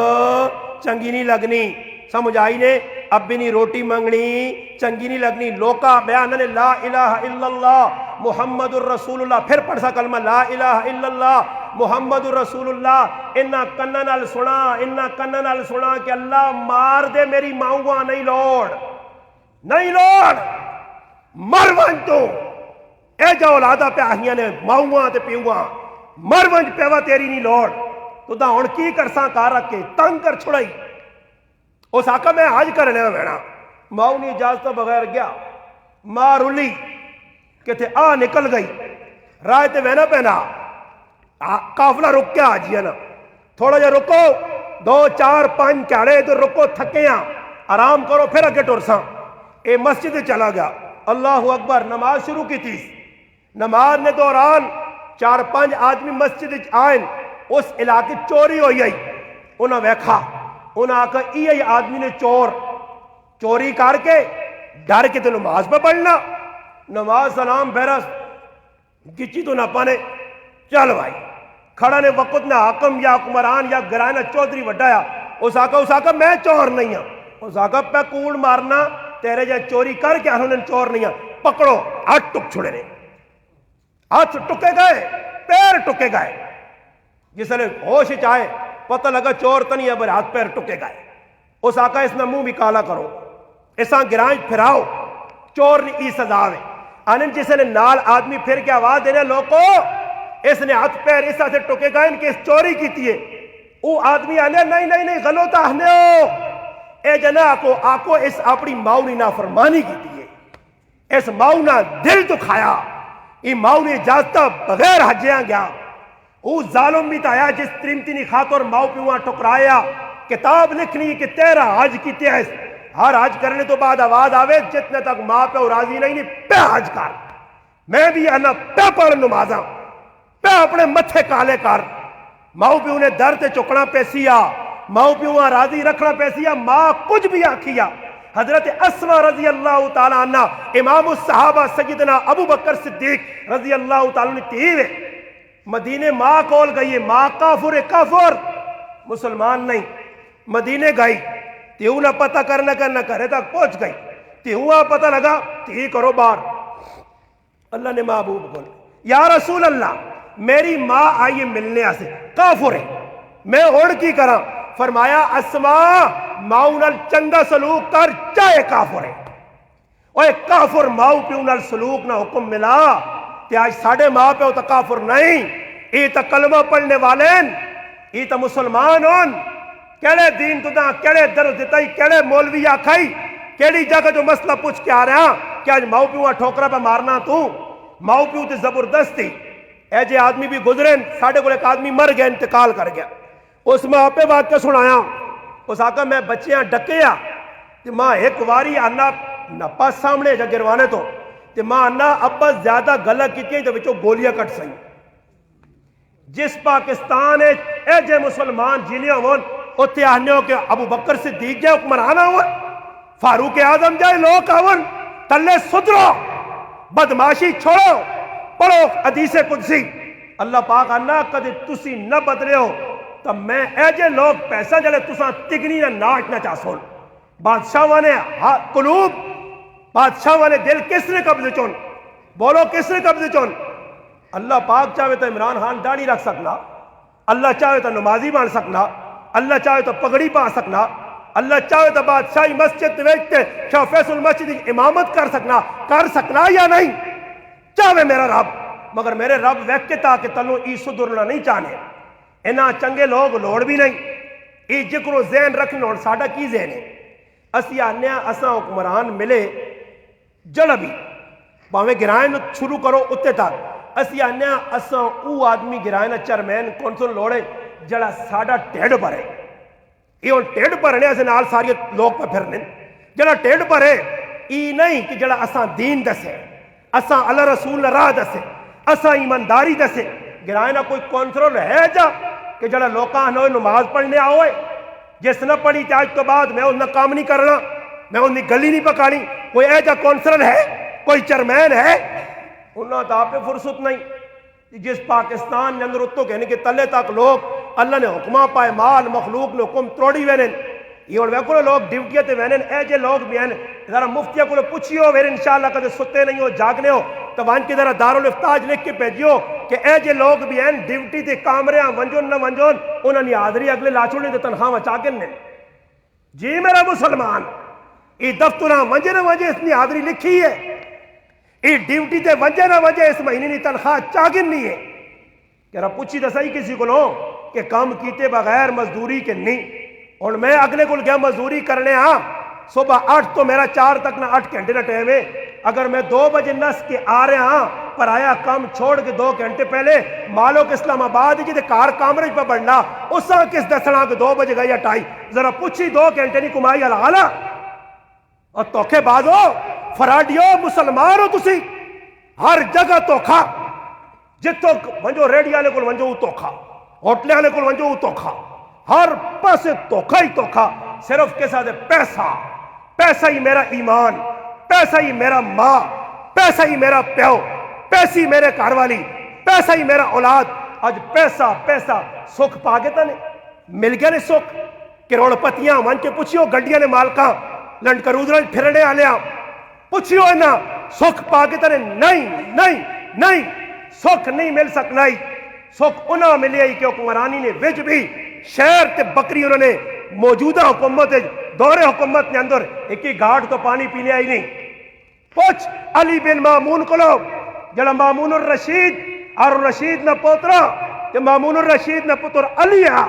B: چنگی نہیں لگنی، سمجھ آئی نے اب بھی نہیں روٹی منگنی چنگی نہیں لگنی، لوکا بیان نے لا الہ الا اللہ محمد الرسول اللہ، پھر پڑھ سا کلمہ لا الہ الا اللہ محمد الرسول اللہ، انہا کنہ نال سنا کہ اللہ مار دے میری ماؤں نہیں لوڑ مرون تو اے جو اولادہ پہ آہیاں نے ماؤں تے پیوہاں مرون پیوہ تیری نہیں لوڑ تو دا ہون کی کرساں کار رکھ کے تنگ کر چھڑائی، اس آقا میں حج کرنے وینا ماؤں نے اجازت بغیر گیا، ماں رولی کہ تھے نکل گئی رائے تے وینا پہنا قافلہ رک کے آجیا نا تھوڑا جا رکو 2 4 5 کہڑے ادھر رکو تھکیاں آرام کرو پھر اگے ٹرساں، اے مسجد چلا گیا اللہ اکبر نماز شروع کی تھی، نماز نے دوران 4 5 آدمی مسجد آئیں، اس علاقے چوری ہوئی آئی، انہاں ویکھا انہاں آکا ای آدمی نے چوری کر کے ڈر کے تو نماز پہ پڑھنا، نماز سلام بہرس گچی تو نہ پانے چل بھائی کھڑا نے وقت نہ حاکم یا حکمران یا گرائنہ چودھری وڈایا، اس آقا میں چور نہیں ہوں، اس آقا پہ کوڑ مارنا تیرے جائے چوری کر کے انہوں نے چور نہیں ہوں، پکڑو ہاتھ ٹک چھڑے رہے، ہاتھ ٹکے گئے پیر ٹکے گئے، جس نے ہوش چاہے پتہ لگا چور تو نہیں ہے بر ہاتھ پیر ٹکے گئے، اس آقا اس نے منہ بھی کالا کرو اساں گرائن پھراؤ چور نے ای سزا ہے انن جس نے نال آدمی پھر کے آواز دینے لوگو اس نے ہاتھ پیر اس سے ٹکے گئے ان کے اس چوری کی تھی ہے، وہ آدمی آنے نہیں غلط آنے ہو اے جنا آکو اس اپنی ماؤں نے نافرمانی کی تھی ہے، اس ماؤں نے دل تو کھایا، ای ماؤں نے اجازتہ بغیر حجیاں گیا، وہ ظالم بھی تایا جس تریمتی نے خاطر ماؤں پہ وہاں ٹکرایا، کتاب لکھنی کہ تیرا حج کی تیس، ہر حج کرنے تو بعد آواز آوے جتنے تک ماں پہ راضی نہیں پہ حج کر، میں بھی آنا پہ پڑھ نمازاں پہ اپنے متھے کالے کر، ماؤں پہ انہیں در تے چکنا پیسیا، ماؤں پہ وہاں راضی رکھنا پیسیا، ماں کچھ بھی آکھیا، حضرت اسما رضی اللہ تعالیٰ عنہ امام الصحابہ سیدنا ابو بکر صدیق رضی اللہ تعالیٰ عنہ تیوے مدینے ماں کول گئی ہے، ماں کافر مسلمان نہیں، مدینے گئی تیوں نہ پتہ کرنا کرے تک پہنچ گئی، تیوں پتہ لگا تی کرو بار، اللہ نے محبوب کول یا رسول اللہ میری ماں آئیے ملنے آسے کافر ہے میں اڑ کی کرا، فرمایا اسما ماؤنل چنگا سلوک کر چاہے کافر ہے، اوہ کافر ماؤ پیونل سلوک نہ حکم ملا کہ آج ساڑھے ماں پہ ہوتا کافر نہیں، ای تا کلمہ پڑھنے والین ای تا مسلمان ہون، کیڑے دین تو دا کیڑے درد دیتا ہی کیڑے مولوی آکھائی کیڑی جگہ جو مسئلہ پوچھ کے آ رہا کہ آج ماؤ پیوہ ٹھوکرہ پہ مارنا تو ماؤ پیو تے زبردستی اے جے آدمی بھی گزرین ساڑھے کو ایک آدمی مر گیا انتقال کر گیا، اس ماں پہ واقعہ سنایا، اس آقا میں بچیاں ڈکیا تے ماں ایک واری آنا نپا سامنے جا گروانے تو تے ماں آنا ابا زیادہ غلط کی تھی تو بچوں گولیاں کٹ سائیں، جس پاکستان اے جے مسلمان جیلیاں ہون اتے آنے ہو کہ ابو بکر صدیق جائے حکمرانہ ہون فاروق اعظم جائے لوگ آون تلے صدرو بدماشی چھوڑو پڑھو حدیث قدسی اللہ پاک آنا کدے تسی نہ بدلے ہو تو میں اے جے لوگ پیسہ جلے تساں تگنی نہ ناچ نہ چاسون، بادشاہ وانے قلوب بادشاہ والے دل کس نے قبضے چون، بولو کس نے قبضے چون، اللہ پاک چاہے تو عمران خان داڑھی رکھ سکنا، اللہ چاہے تو نمازی بن سکنا، اللہ چاہے تو پگڑی پا سکنا، اللہ چاہے تو بادشاہی مسجد ویچتے شاہ فیصل مسجد امامت کر سکنا یا نہیں، چاہے میرا رب، مگر میرے رب ویکتے تاکہ تلوں ای صدرنا نہیں چاہنے، انہاں چنگے لوگ لوڑ بھی نہیں، یہ جکرو ذہن رکھنا اور ساڈا کی ذہن ہے اسی آنے اساں حکمران ملے جڑا بھی پاویں گرائیں شروع کرو اتنے تک اسی آنے اساں او آدمی گرائیں چیئرمین کونسل لوڑے جڑا ساڈا ٹھڈ بھرے یہ ہوں ٹھڈ بھرنے سے نال سارے لوگ پہ پھرنے جڑا ٹھڈ بھرے یہ نہیں کہ جڑا اساں دین دسے اساں اللہ رسول راہ دسے اساں ایمانداری دسے گرائیں کوئی کونسل ہے جا کہ جڑا لوکاں نو نماز پڑھنے آؤے جس نہ پڑھی تے آج تو بعد میں انہاں کام نہیں کرنا میں انہی گلی نہیں پکانی کوئی ایجا کونسلر ہے کوئی چیئرمین ہے انہاں تو آپ فرصت نہیں جس پاکستان نے اندر اتو کہنے کہ تلے تک لوگ اللہ نے حکمہ پائے مال مخلوق نے حکم توڑی وینن یہ اور ویکو لوگ ڈیوٹیاں تے وینن ایجے لوگ بھی ہیں ذرا مفتیہ کو پوچھیو ویر انشاءاللہ کدے ستے نہیں ہو جاگنے ہو تو وان کی ذرا دارالفتاج لکھ کے بھیجیو کہ ایجے لوگ بھی ہیں ڈیوٹی تے کامرے ونجون نہ ونجون انہوں نے حاضری اگلے لاچوڑی تے تنخواہ وچا کے نے جی میرا مسلمان یہ دفتراں ونجے نہ ونجے اس نے حاضری لکھی ہے یہ ڈیوٹی تے ونجے نہ ونجے اس مہینے کی تنخواہ چاگن نہیں ہے کہ رہا پوچھی تو صحیح کسی کو لو کہ کام کیتے بغیر مزدوری کے نہیں اور میں اگلے کو گیا مزدوری کرنے ہاں صبح 8 تو میرا 4 تک نہ 8 گھنٹے نہ ٹائم ہے اگر میں 2 بجے نس کے آ رہے ہاں پر آیا کام چھوڑ کے 2 گھنٹے پہلے مالو کے اسلام آباد جی کار کامرج پہ بڑھنا اس سے کس دسنا کہ 2 بجے گئی اٹھائی ذرا پوچھی 2 گھنٹے نہیں کمائی حلالا اور توکھے باز ہو فراڈیو مسلمان ہو تسی ہر جگہ توکھا جتوں ونجو ریڈی والے کو ونجو توکھا ہوٹلے والے کو ونجو توکھا ہر پاسے توکھا ہی توکھا صرف کے ساتھ پیسہ پیسہ ہی میرا ایمان پیسہ ہی میرا ماں پیسہ ہی میرا پیو پیسی میرے گھر والی پیسہ ہی میرا اولاد آج پیسہ پیسہ سکھ پا گئے نے مل گئے نے سکھ کروڑ پتیاں ون کے پوچھیو گڈیاں نے مالکاں لنڈ کروزر پھرنے آلیا پوچھیو ہے نا سکھ پا گئے نے نہیں نہیں نہیں سکھ نہیں مل سکنا ہی سکھ انہاں ملے ہی کہ حکمرانی نے وچ بھی شہر تے بکری انہوں نے موجودہ حکومت دور حکومت نے اندر ایک ہی گھاٹ تو پانی پینے آئی نہیں پوچھ علی بن مامون کو لو جڑا مامون الرشید اور رشید نہ پوترا کہ مامون الرشید نہ پتر علی ہے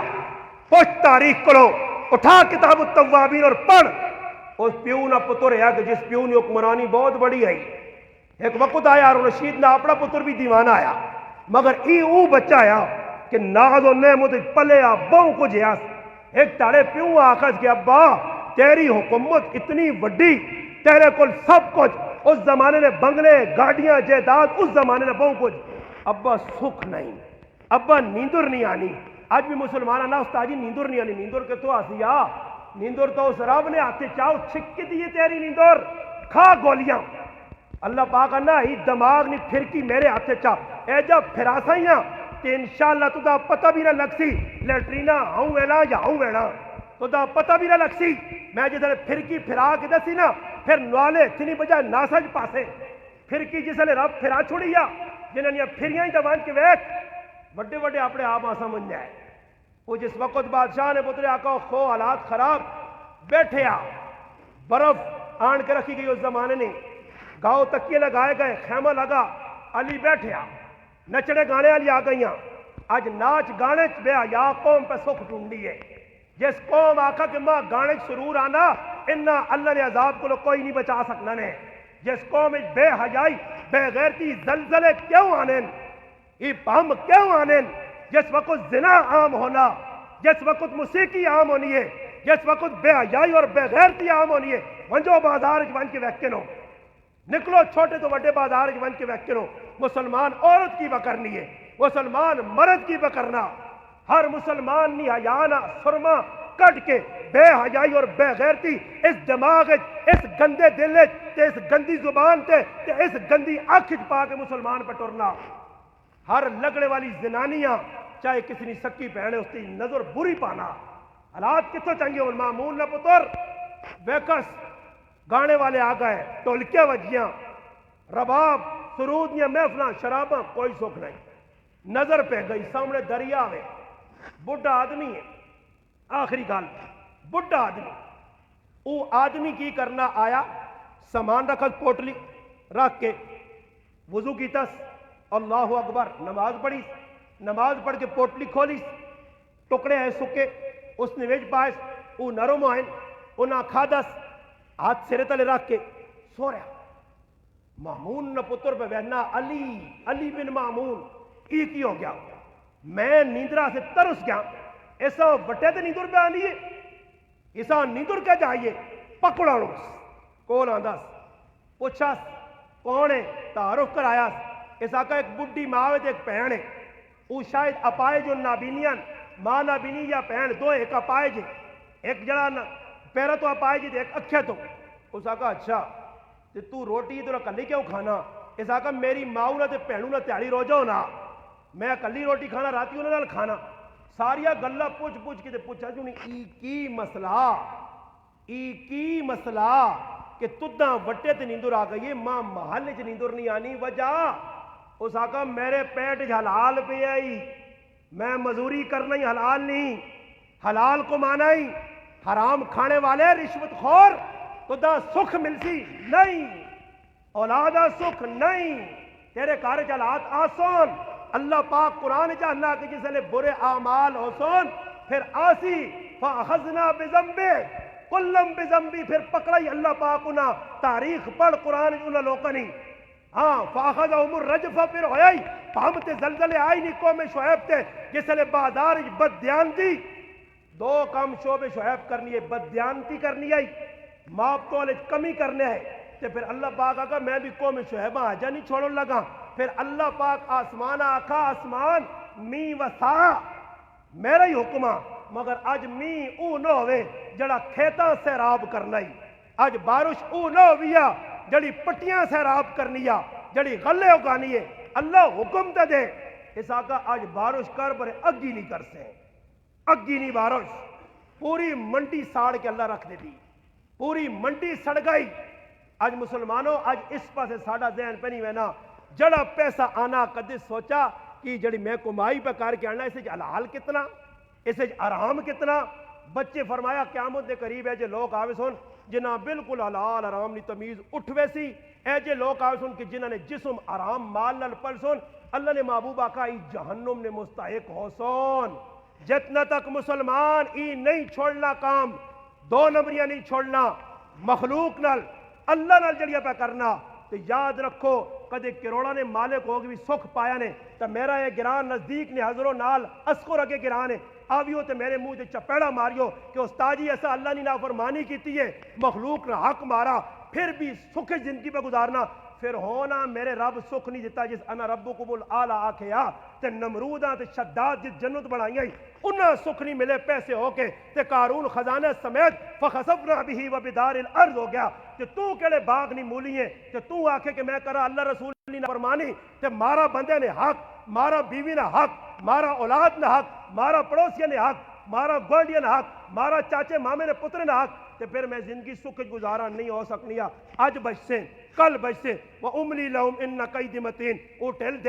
B: پوچھ تاریخ کو لو اٹھا کتاب التوابین اور پڑھ اس پیو نہ پتر ہے کہ جس پیو نے حکمرانی بہت بڑی ہے ایک وقت آیا اور رشید نہ اپنا پتر بھی دیوانہ آیا مگر ای او بچہ آیا کہ ناز و نعمت پلے آ بہو کچھ یاس ایک تارے پیوں آخذ کہ ابا تیری حکومت اتنی وڈی تیرے کل سب کچھ اس زمانے نے بنگلے گاڑیاں جائیداد اس زمانے نے بہو کچھ ابا سکھ نہیں ابا نیندر نہیں آنی آج بھی مسلمانہ نا استاجی نیندر نہیں آنی نیندر کے تو آسیا نیندر تو اس رب نے آتے چاہو چھکی دیئے تیری نیندر کھا گولیاں اللہ پاک انا ہی دماغ نہیں پھرکی میرے ہاتھے چاہ اے جب پھراسا ہی ہیں کہ انشاءاللہ تو دا پتہ بھی نہ لگ سی لیٹرینا ہوں وینا یا ہوں وینا تو دا پتہ بھی نہ لگ سی میں جسے پھرکی پھرا کے دسی نا پھر نوالے اتنی بجائے ناسج پاسے پھرکی جسے رب پھرا چھوڑیا جنہوں نے پھریاں ہی دوان کے ویک بڑے بڑے اپنے آپ سمجھ جائے وہ جس وقت بادشاہ نے پترے آقا خو حالات خراب بیٹھے آ برف آن کے رکھی گئی اس زمانے نے گاؤں تکیے لگائے گئے خیمہ لگا علی بیٹھے آ نچڑے گانے والی آ گئی آج ناچ گانے بے حیا قوم پہ سکھ ڈھونڈی ہے جس قوم آخا کہ ماں گانے سرور آنا انہا اللہ نے عذاب کو کوئی نہیں بچا سکنا نے جس قوم بے حیائی بے غیرتی زلزلے کیوں آنے یہ بم کیوں آنے جس وقت زنا عام ہونا جس وقت موسیقی عام ہونی ہے جس وقت بے حیائی اور بے غیرتی عام ہونی ہے ونجو بازار ون کے ویکن نکلو چھوٹے تو بڑے بازار ون کے ویکن مسلمان عورت کی بکرنی ہے مسلمان مرد کی بکرنا ہر مسلمان نی حیانا سرما کٹ کے بے حیائی اور بے غیرتی اس دماغ اس گندے دل اس گندی زبان تے اس گندی آنکھ پا کے مسلمان پہ ٹرنا ہر لگڑے والی زنانیاں چاہے کسی نے سکی پہنے اس کی نظر بری پانا حالات کتوں چنگے ہو معمول نہ پتر ویکس گانے والے آ گئے ٹولکیاں وجیاں رباب سرودیاں محفلاں شراباں کوئی سکھ نہیں نظر پہ گئی سامنے دریا میں بڑھا آدمی ہے آخری گال بڑھا آدمی وہ آدمی کی کرنا آیا سامان رکھا پوٹلی رکھ کے وضو کی تس اللہ اکبر نماز پڑھی نماز پڑھ کے پوٹلی کھولی ٹکڑے ہیں سکے اس نے وچ پائے او نرم ہوئن انہاں کھادس ہاتھ سرے تلے رکھ کے سو رہا مامون نہ پتر پہ بہنا علی بن مامون کی ہو گیا میں نیندرہ سے ترس گیا ایسا بٹے تے نیندر پہ آنی ہے ایسا نیندر کیا جائیے پکڑا لوگ کون آنداس پوچھاس کون ہے تعارف کرایا ایسا کا ایک بڈی ماوے تے ایک پہن ہے او شاید اپائے جو نابینیان ماں نابینی یا پہن دو ایک اپائے جے ایک جڑا پیرا تو اپائے جے ایک اکھے تو ایسا کا اچھا تو روٹی تو کلی کیوں کھانا ایسا کا میری ماؤں تے پہنوں نہ تیاری رو جاؤ نا میں کلی روٹی کھانا راتی انہوں نے کھانا ساریا گلہ پوچھ کے پوچھا جو نہیں ای کی مسئلہ کہ تدہ وٹے تے نیندر آ گئی ماں محل چ نیندر نہیں آنی وجہ اس آقا میرے پیٹ حلال پہ آئی میں مزوری کرنا ہی حلال نہیں حلال کو مانا ہی حرام کھانے والے رشوت خور تدہ سکھ ملسی نہیں اولادہ سکھ نہیں تیرے کار چلات آسان اللہ پاک قرآن چاہنا کہ جس نے برے اعمال حسن پھر آسی فاخذنا بذنبے کلم بذنبی پھر پکڑائی اللہ پاک انہا تاریخ پڑھ قرآن انہا لوکا نہیں ہاں فاخذہم الرجفہ پھر ہوئی پہمتے زلزلے آئی نہیں قوم شعیب تے جس نے بادار بددیانتی دو کام شعب شعیب کرنی ہے بددیانتی کرنی ہے ماپ تو علیہ کمی کرنے ہے تے پھر اللہ پاک آگا میں بھی قوم شعیبہ آجا نہیں چھوڑن لگا پھر اللہ پاک آسمان آکھا آسمان می وسا میرا ہی حکمہ مگر آج می او نہ ہوئے جڑا کھیتا سیراب کرنا ہی آج بارش او نہ ہویا جڑی پٹیاں سیراب کرنیا جڑی غلے اگانی ہے اللہ حکم تے دے اس آقا آج بارش کر پر اگی نہیں کر سے اگی نہیں بارش پوری منڈی ساڑ کے اللہ رکھ دے دی پوری منڈی سڑ گئی آج مسلمانوں آج اس پاسے ساڑا ذہن پہ نہیں وینا جڑا پیسہ آنا کدی سوچا کہ جڑی میں کمائی پہ کار کے آنا اسے حلال کتنا اسے آرام کتنا بچے فرمایا قیامت دے قریب ہے جے لوگ آوے سن جنہ بالکل حلال آرام نہیں تمیز اٹھوے سی اے جے لوگ آوے سن کہ جنہ نے جسم آرام مال نل پل سن اللہ نے محبوب آقا ای جہنم نے مستحق ہو سن جتنا تک مسلمان ای نہیں چھوڑنا کام دو نمبریاں نہیں چھوڑنا مخلوق نل اللہ نال جڑیا پہ کرنا تو یاد رکھو کدے کروڑا نے مالک ہوگی بھی سکھ پایا نے تو میرا یہ گران نزدیک نے حضروں نال اسکو رکھے گران ہے آویو تے میرے منہ تے چپیڑا ماریو کہ استاجی ایسا اللہ نے نافرمانی کیتی ہے مخلوق نے حق مارا پھر بھی سکھ زندگی پہ گزارنا پھر ہونا میرے رب سکھ نہیں دیتا جس انا ربکم الاعلی آکھیا تے نمروداں تے شداد جس جنت بنائی آئی انہاں سکھ نہیں ملے پیسے ہو کے تے قارون خزانہ سمیت فخسفنا به وبدار الارض ہو گیا تے تو کیڑے باغ نہیں مولی ہیں تے تو آکھے کہ میں کرا اللہ رسول نے فرمانی تے مارا بندے نے حق مارا بیوی نے حق مارا اولاد نے حق مارا پڑوسی نے حق مارا گوانڈیا نے حق مارا چاچے مامے نے پتر نے حق تے پھر میں زندگی سکھ گزارا نہیں ہو سکنیا آج بچ سے کل بچ سے وَأُمْلِي لَهُمْ إِنَّ كَيْدِ مَتِينٌ وہ ٹھل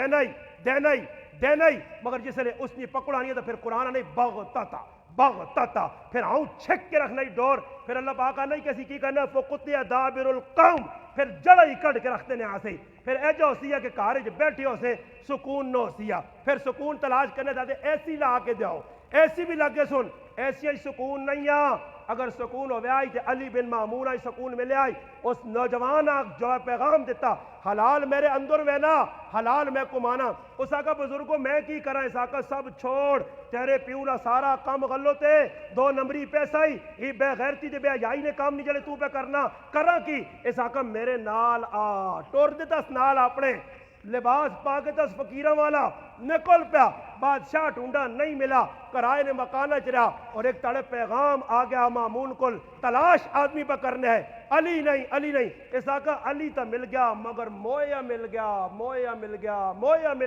B: دینا ہی مگر جس نے اس نے پکڑانی ہے تو پھر قرآن نے بغتتا پھر آؤں چھک کے رکھنا ہی ڈور پھر اللہ پاکا نہیں کسی کی کرنا فَقُطِّعَ دَابِرُ الْقَوْمِ پھر جڑا ہی کٹ کے رکھتے نے آسے پھر ایجا ہو سیا کہ کارج بیٹھی ہو سے سکون نہ ہو سیا پھر سکون تلاش کرنے جاتے ایسی لا کے دیاؤ ایسی بھی لگے سن ایسی ہی سکون نہیں آ اگر سکون ہو آئی تو علی بن مامون آئی سکون ملے آئی اس نوجوان جو پیغام دیتا حلال میرے اندر وینا حلال میں کمانا اس آقا بزرگوں میں کی کرا اس آقا سب چھوڑ تیرے پیونا سارا کام غلو تے دو نمبری پیسہ ہی بے غیرتی دے بے حیائی نے کام نہیں جلے تو پہ کرا کی اس آقا میرے نال آ ٹور دیتا اس نال اپنے لباس پاکے تس فقیرہ والا نکل پیا بادشاہ ڈھونڈا نہیں ملا کرائے نے مکانہ چرا اور ایک تڑے پیغام آ گیا مامون کل تلاش آدمی پہ کرنے ہے علی نہیں اس آقا علی تا مل گیا مگر مویا مل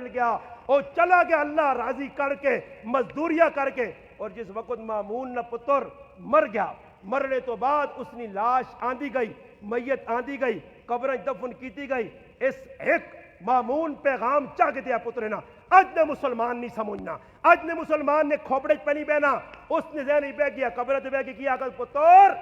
B: گیا اور چلا گیا اللہ راضی کر کے مزدوریہ کر کے اور جس وقت مامون نہ پتر مر گیا مرنے تو بعد اس نے لاش آندھی گئی میت آندھی گئی قبریں دفن کیتی گئی اس ایک مامون پیغام چاہ کے دیا پترنا اج نے مسلمان نہیں سمجھنا اج نے مسلمان نے کھوپڑے پہ نہیں بہنا اس نے ذہن ہی بہ گیا قبر تے بہ کے کیا کہ پتر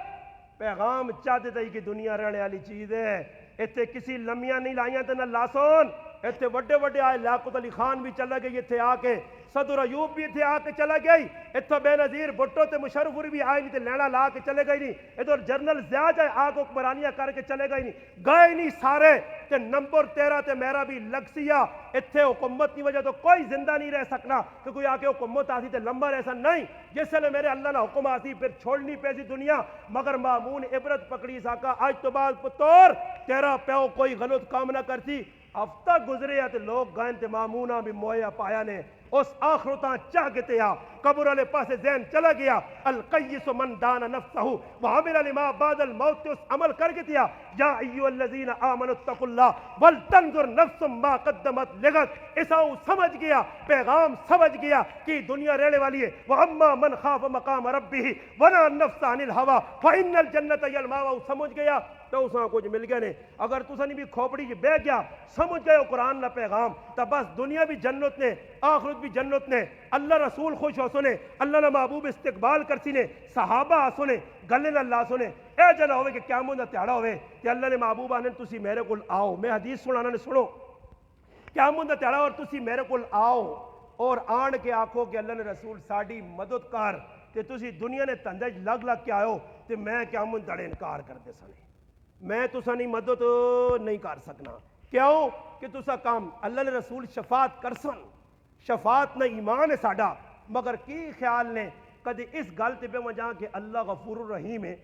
B: پیغام چاہ دیتا ہی کہ دنیا رہنے والی چیز ہے اتنے کسی لمیاں نہیں لائیاں تے نہ لاسون اتنے وڈے وڈے آئے، لیاقت علی خان بھی چلا گئی اتنے آ کے، صدر ایوب بھی اتنے آ کے چلا گئی، اتنے بے نظیر بھٹو تے مشرف بھی آئے نہیں تے لینا لا کے چلے گئے نہیں، ادھر جنرل ضیاء جائے آ کے حکمرانیاں کر کے چلے گئے نہیں، گئے نہیں سارے تے نمبر 13 تے میرا بھی لگ سیا، اتنے حکومت کی وجہ تو کوئی زندہ نہیں رہ سکنا کہ کوئی آ کے حکومت آتی تے لمبا ایسا نہیں، جس لئے میرے اللہ نے حکم آتی پھر چھوڑنی پیسی دنیا، مگر مامون عبرت پکڑی ساکا آج تو بعد پتور تیرا پیو کوئی غلط کام نہ کرتی، ہفتہ گزرے تے لوگ گائن تے مامونہ بھی مویا پایا نے، اس آخرتاں چاہ گتے یا قبر والے پاسے ذہن چلا گیا، القیس من دان نفسہ وعمل لما بعد الموت، اس عمل کر گتے یا یا ایوہ الذین آمنوا اتقوا اللہ ولتنظر نفس ما قدمت لغد، اساؤں سمجھ گیا، پیغام سمجھ گیا کہ دنیا رہنے والی ہے، وَأَمَّا مَنْ خَافَ مَقَامَ رَبِّهِ وَنَهَا النَّفْسَ عَنِ الْهَوَىٰ فَإِنَّ الْجَنَّةَ هِيَ الْمَأْوَىٰ، سمجھ گیا تو اساں کچھ مل گئے نے، اگر تساں نہیں بھی کھوپڑی جی بہ گیا سمجھ گئے ہو قرآن نہ پیغام تو بس دنیا بھی جنت نے آخرت بھی جنت نے، اللہ رسول خوش ہو سنے، اللہ نے محبوب استقبال کرسی نے، صحابہ سنے گلے نہ اللہ سنے، اے جنہ ہوئے کہ قیامت دا تہاڑا ہوئے کہ اللہ نے محبوب آنے تسی میرے کول آؤ، میں حدیث سنانا نے سنو، قیامت دا تہاڑا اور تسی میرے کول آؤ اور آن کے آکھو کہ اللہ نے رسول ساڑی مدد کار کہ تسی دنیا نے تندج لگ لگ کے آئو تے میں قیامت دڑے انکار کر دے سنے، میں تسا نہیں مدد نہیں کر سکنا، کیوں کہ تسا کام اللہ نے رسول شفاعت کرسن، شفاعت نہ ایمان ہے ساڑا، مگر کی خیال نے کدی اس گل تے پہ وجہ کہ اللہ غفور الرحیم ہے،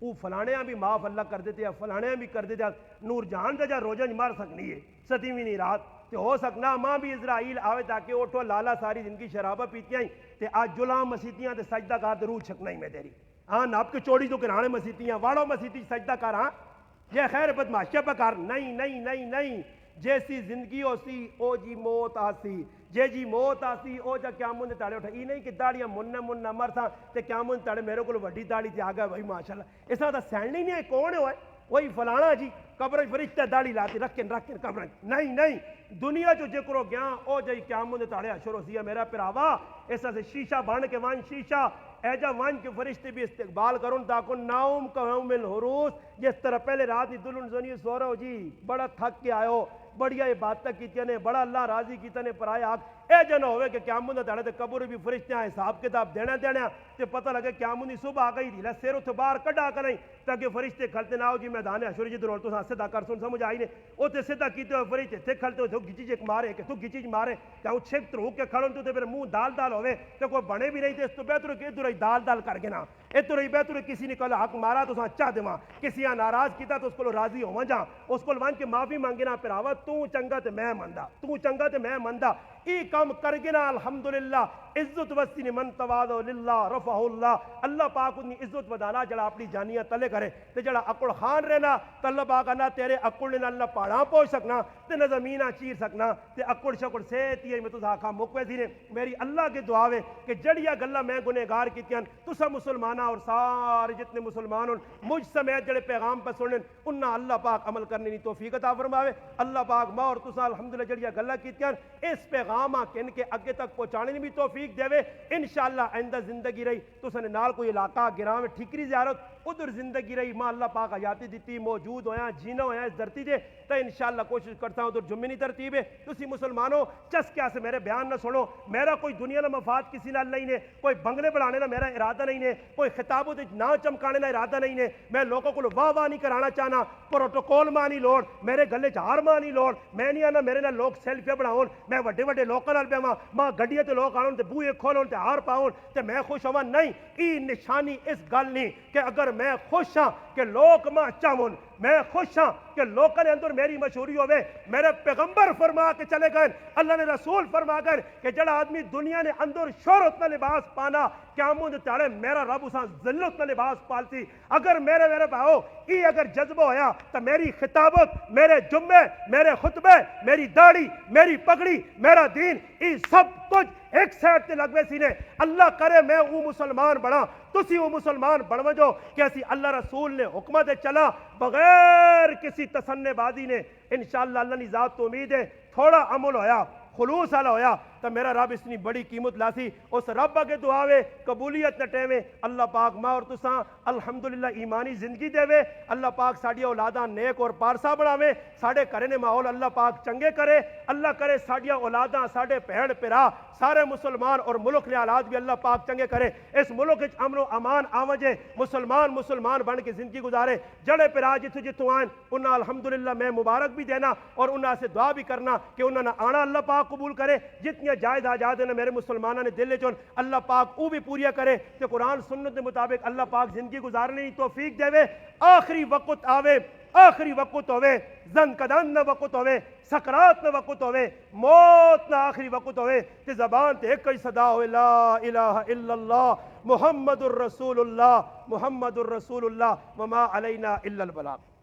B: وہ فلانیاں بھی معاف اللہ کر دیتے ہیں، فلانیاں بھی کر دیتے ہیں، نور جہان دے جا روجہ نہیں مار سکنی ہے، ستیویں نہیں رات تے ہو سکنا ماں بھی اسرائیل آوے تاکہ اوٹھو لالا ساری زندگی شرابہ پیتیاں ہی تے آج جلام مسیتیاں تے سجدہ کار تے روح چھکنا ہی میں تیری، ہاں ناپ کے چوڑی تو کرانے مسیتیاں واڑو مسیتی سجدہ کار، ہاں یہ خیر بدماشیہ پکار، نہیں نہیں نہیں نہیں، جیسی زندگی ہو سی او جی موت آسی، جی موت آسی او جا قیامت تاڑے اٹھا، یہ نہیں کہ داڑیاں منہ مر سا تے قیامت تاڑے میرے کو وڈی داڑی تے آگا بھائی ماشاءاللہ، اس طرح سینڈی نہیں ہے، کون ہے وہی فلانا جی قبر فرشتہ داڑی لاتی رکھن قبر، نہیں نہیں، دنیا جو ذکر ہو گیا او جائی قیامت تاڑے حشر ہو سیا میرا پراوا، اس طرح سے شیشہ بن کے وان شیشہ ایجا وان کے فرشتے بھی استقبال کرن تاکہ ناؤم قوم الحروس، جس طرح پہلے رات ہی دلن زنی سو رہو جی بڑا تھک کے آئے ہو، بڑیا عبادت کیتیا نے، بڑا اللہ راضی کیتا نے پر آئے آگ اے جنہ ہوئے کہ قیامت دا تاڑے تے قبر بھی فرشتے ہیں حساب کتاب دینا تے پتہ لگے قیامت دی صبح آ گئی دیلا سیر اتھے باہر کڈا کر نہیں تاکہ فرشتے کھلتے نہ ہو جی میدان حشر جی درول تو صدا کر سن سمجھ آئی نے او تے صدا کیتے ہوئے فرشتے تے کھلتے ہوئے تو گچی جیک مارے کہ تو گچی جی مارے کہ ہوں چھک تر ہو کے کھڑوں تو تے پھر منہ دال ہوئے تے کوئی بنے بھی نہیں تے اس تو بہتر کہ ادھر دال کر کے نا ادھر ہی بہتر کسی نے کہا حق مارا تو چاہ دے کسی نے ناراض کیتا تو اس کو راضی ہو جا اس کو وان کے معافی مانگے نا پھراوا تو چنگا تے میں مندا تو چنگا تے میں مندا ای کام کر گنا الحمدللہ عزت وستی نے من تواضع للہ رفع اللہ اللہ پاک اتنی عزت ودانا جڑا اپنی جانیاں تلے کرے تے جڑا اکڑ خان رہنا تو اللہ پاک نہ تیرے اکڑ نے اللہ پہاڑاں پہنچ سکنا تے نہ زمینہ چیر سکنا تے اکڑ شکڑ سے تیے میں تو آخا مکوے تھی نے میری اللہ کے دعاوے کہ جڑیا گلہ میں گنہگار کیتیاں تسا مسلمانہ اور سارے جتنے مسلمان مجھ سمیت جڑے پیغام پر سنن انہاں اللہ پاک عمل کرنے کی توفیق عطا فرماوے اللہ پاک ماں اور تسا الحمدللہ جڑیا گلہ کیتیاں اس پیغام کہ ان کے اگے تک پہنچانے نہیں بھی توفیق دے وے انشاءاللہ آئندہ زندگی رہی تو سنے نال کوئی علاقہ گراں میں ٹھیکری زیارت ادھر زندگی رہی ماں اللہ پاک حیاتی دیتی موجود ہویا جینا ہویا اس دھرتی دے تو انشاءاللہ کوشش کرتا ہوں ادھر جمعی نہیں ترتیب ہے تسی مسلمانوں چس کیا سے میرے بیان نہ سنو میرا کوئی دنیا نہ مفاد کسی نال نہیں نے کوئی بنگلے بڑھانے نہ میرا ارادہ نہیں نے کوئی خطابوں دے نہ چمکانے نہ ارادہ نہیں نے میں لوگوں کو واہ واہ نہیں کرانا چاہنا پروٹوکول مانی لوڑ میرے گلے چار مانی لوڑ میں نہیں آنا میرے نال لوگ سیلفیاں بڑھاؤں میں وڈے وڈے لوکاں نال بیاواں ماں گڈیاں تے لوگ آن تے بوئے کھولن تے ہار پاؤن تے میں خوش ہواں نہیں ای نشانی اس گل نہیں کہ اگر میں خوش ہاں کہ لوگ ماں چاہون میں خوش ہاں کہ لوکاں دے اندر میری مشہوری ہوئے میرے پیغمبر فرما کے چلے گئے اللہ نے رسول فرما کر کہ جڑا آدمی دنیا نے اندر شہرت نہ لباس پانا قیامت تاڑے میرا رب اساں ذلت نہ لباس پالتی اگر میرے بھاؤ ای اگر جذبہ ہویا تو میری خطابت میرے جمعے میرے خطبے میری داڑھی میری پگڑی میرا دین ای سب کچھ ایک سائڈ تے لگوے سی نے اللہ کرے میں وہ مسلمان بڑھا تسی وہ مسلمان بڑھو جو کہ اسی اللہ رسول نے حکمت چلا بغیر کسی تسنے بازی نے انشاءاللہ اللہ نے ذات تو امید ہے تھوڑا عمل ہویا خلوص والا ہویا تو میرا رب اتنی بڑی قیمت لاسی اس رب اگے دعاوے قبولیت نٹیوے اللہ پاک ماں اور تساں الحمدللہ ایمانی زندگی دے وے اللہ پاک ساڈی اولاداں نیک اور پارسا بناوے ساڈے گھرے نے ماحول اللہ پاک چنگے کرے اللہ کرے ساڈیاں اولاداں ساڈے بہن پرا سارے مسلمان اور ملک نے حالات بھی اللہ پاک چنگے کرے اس ملک وچ امن و امان آوجے مسلمان بن کے زندگی گزارے جڑے پرا جتھوں جتھوں آئیں انہاں الحمدللہ میں مبارک بھی دینا اور انہاں سے دعا بھی کرنا کہ انہاں نے آنا اللہ پاک قبول کرے جتنی جائز آجاد نے میرے مسلمانوں نے دل چون اللہ پاک او بھی پوریا کرے کہ قرآن سنت کے مطابق اللہ پاک زندگی گزارنے کی توفیق دے آخری وقت آوے آخری وقت ہوئے زن کدن نہ وقت ہوئے سکرات نہ وقت ہوئے موت نہ آخری وقت ہوئے تے زبان تے ایک ہی صدا ہوئے لا الہ الا اللہ محمد الرسول اللہ وما علینا الا البلاغ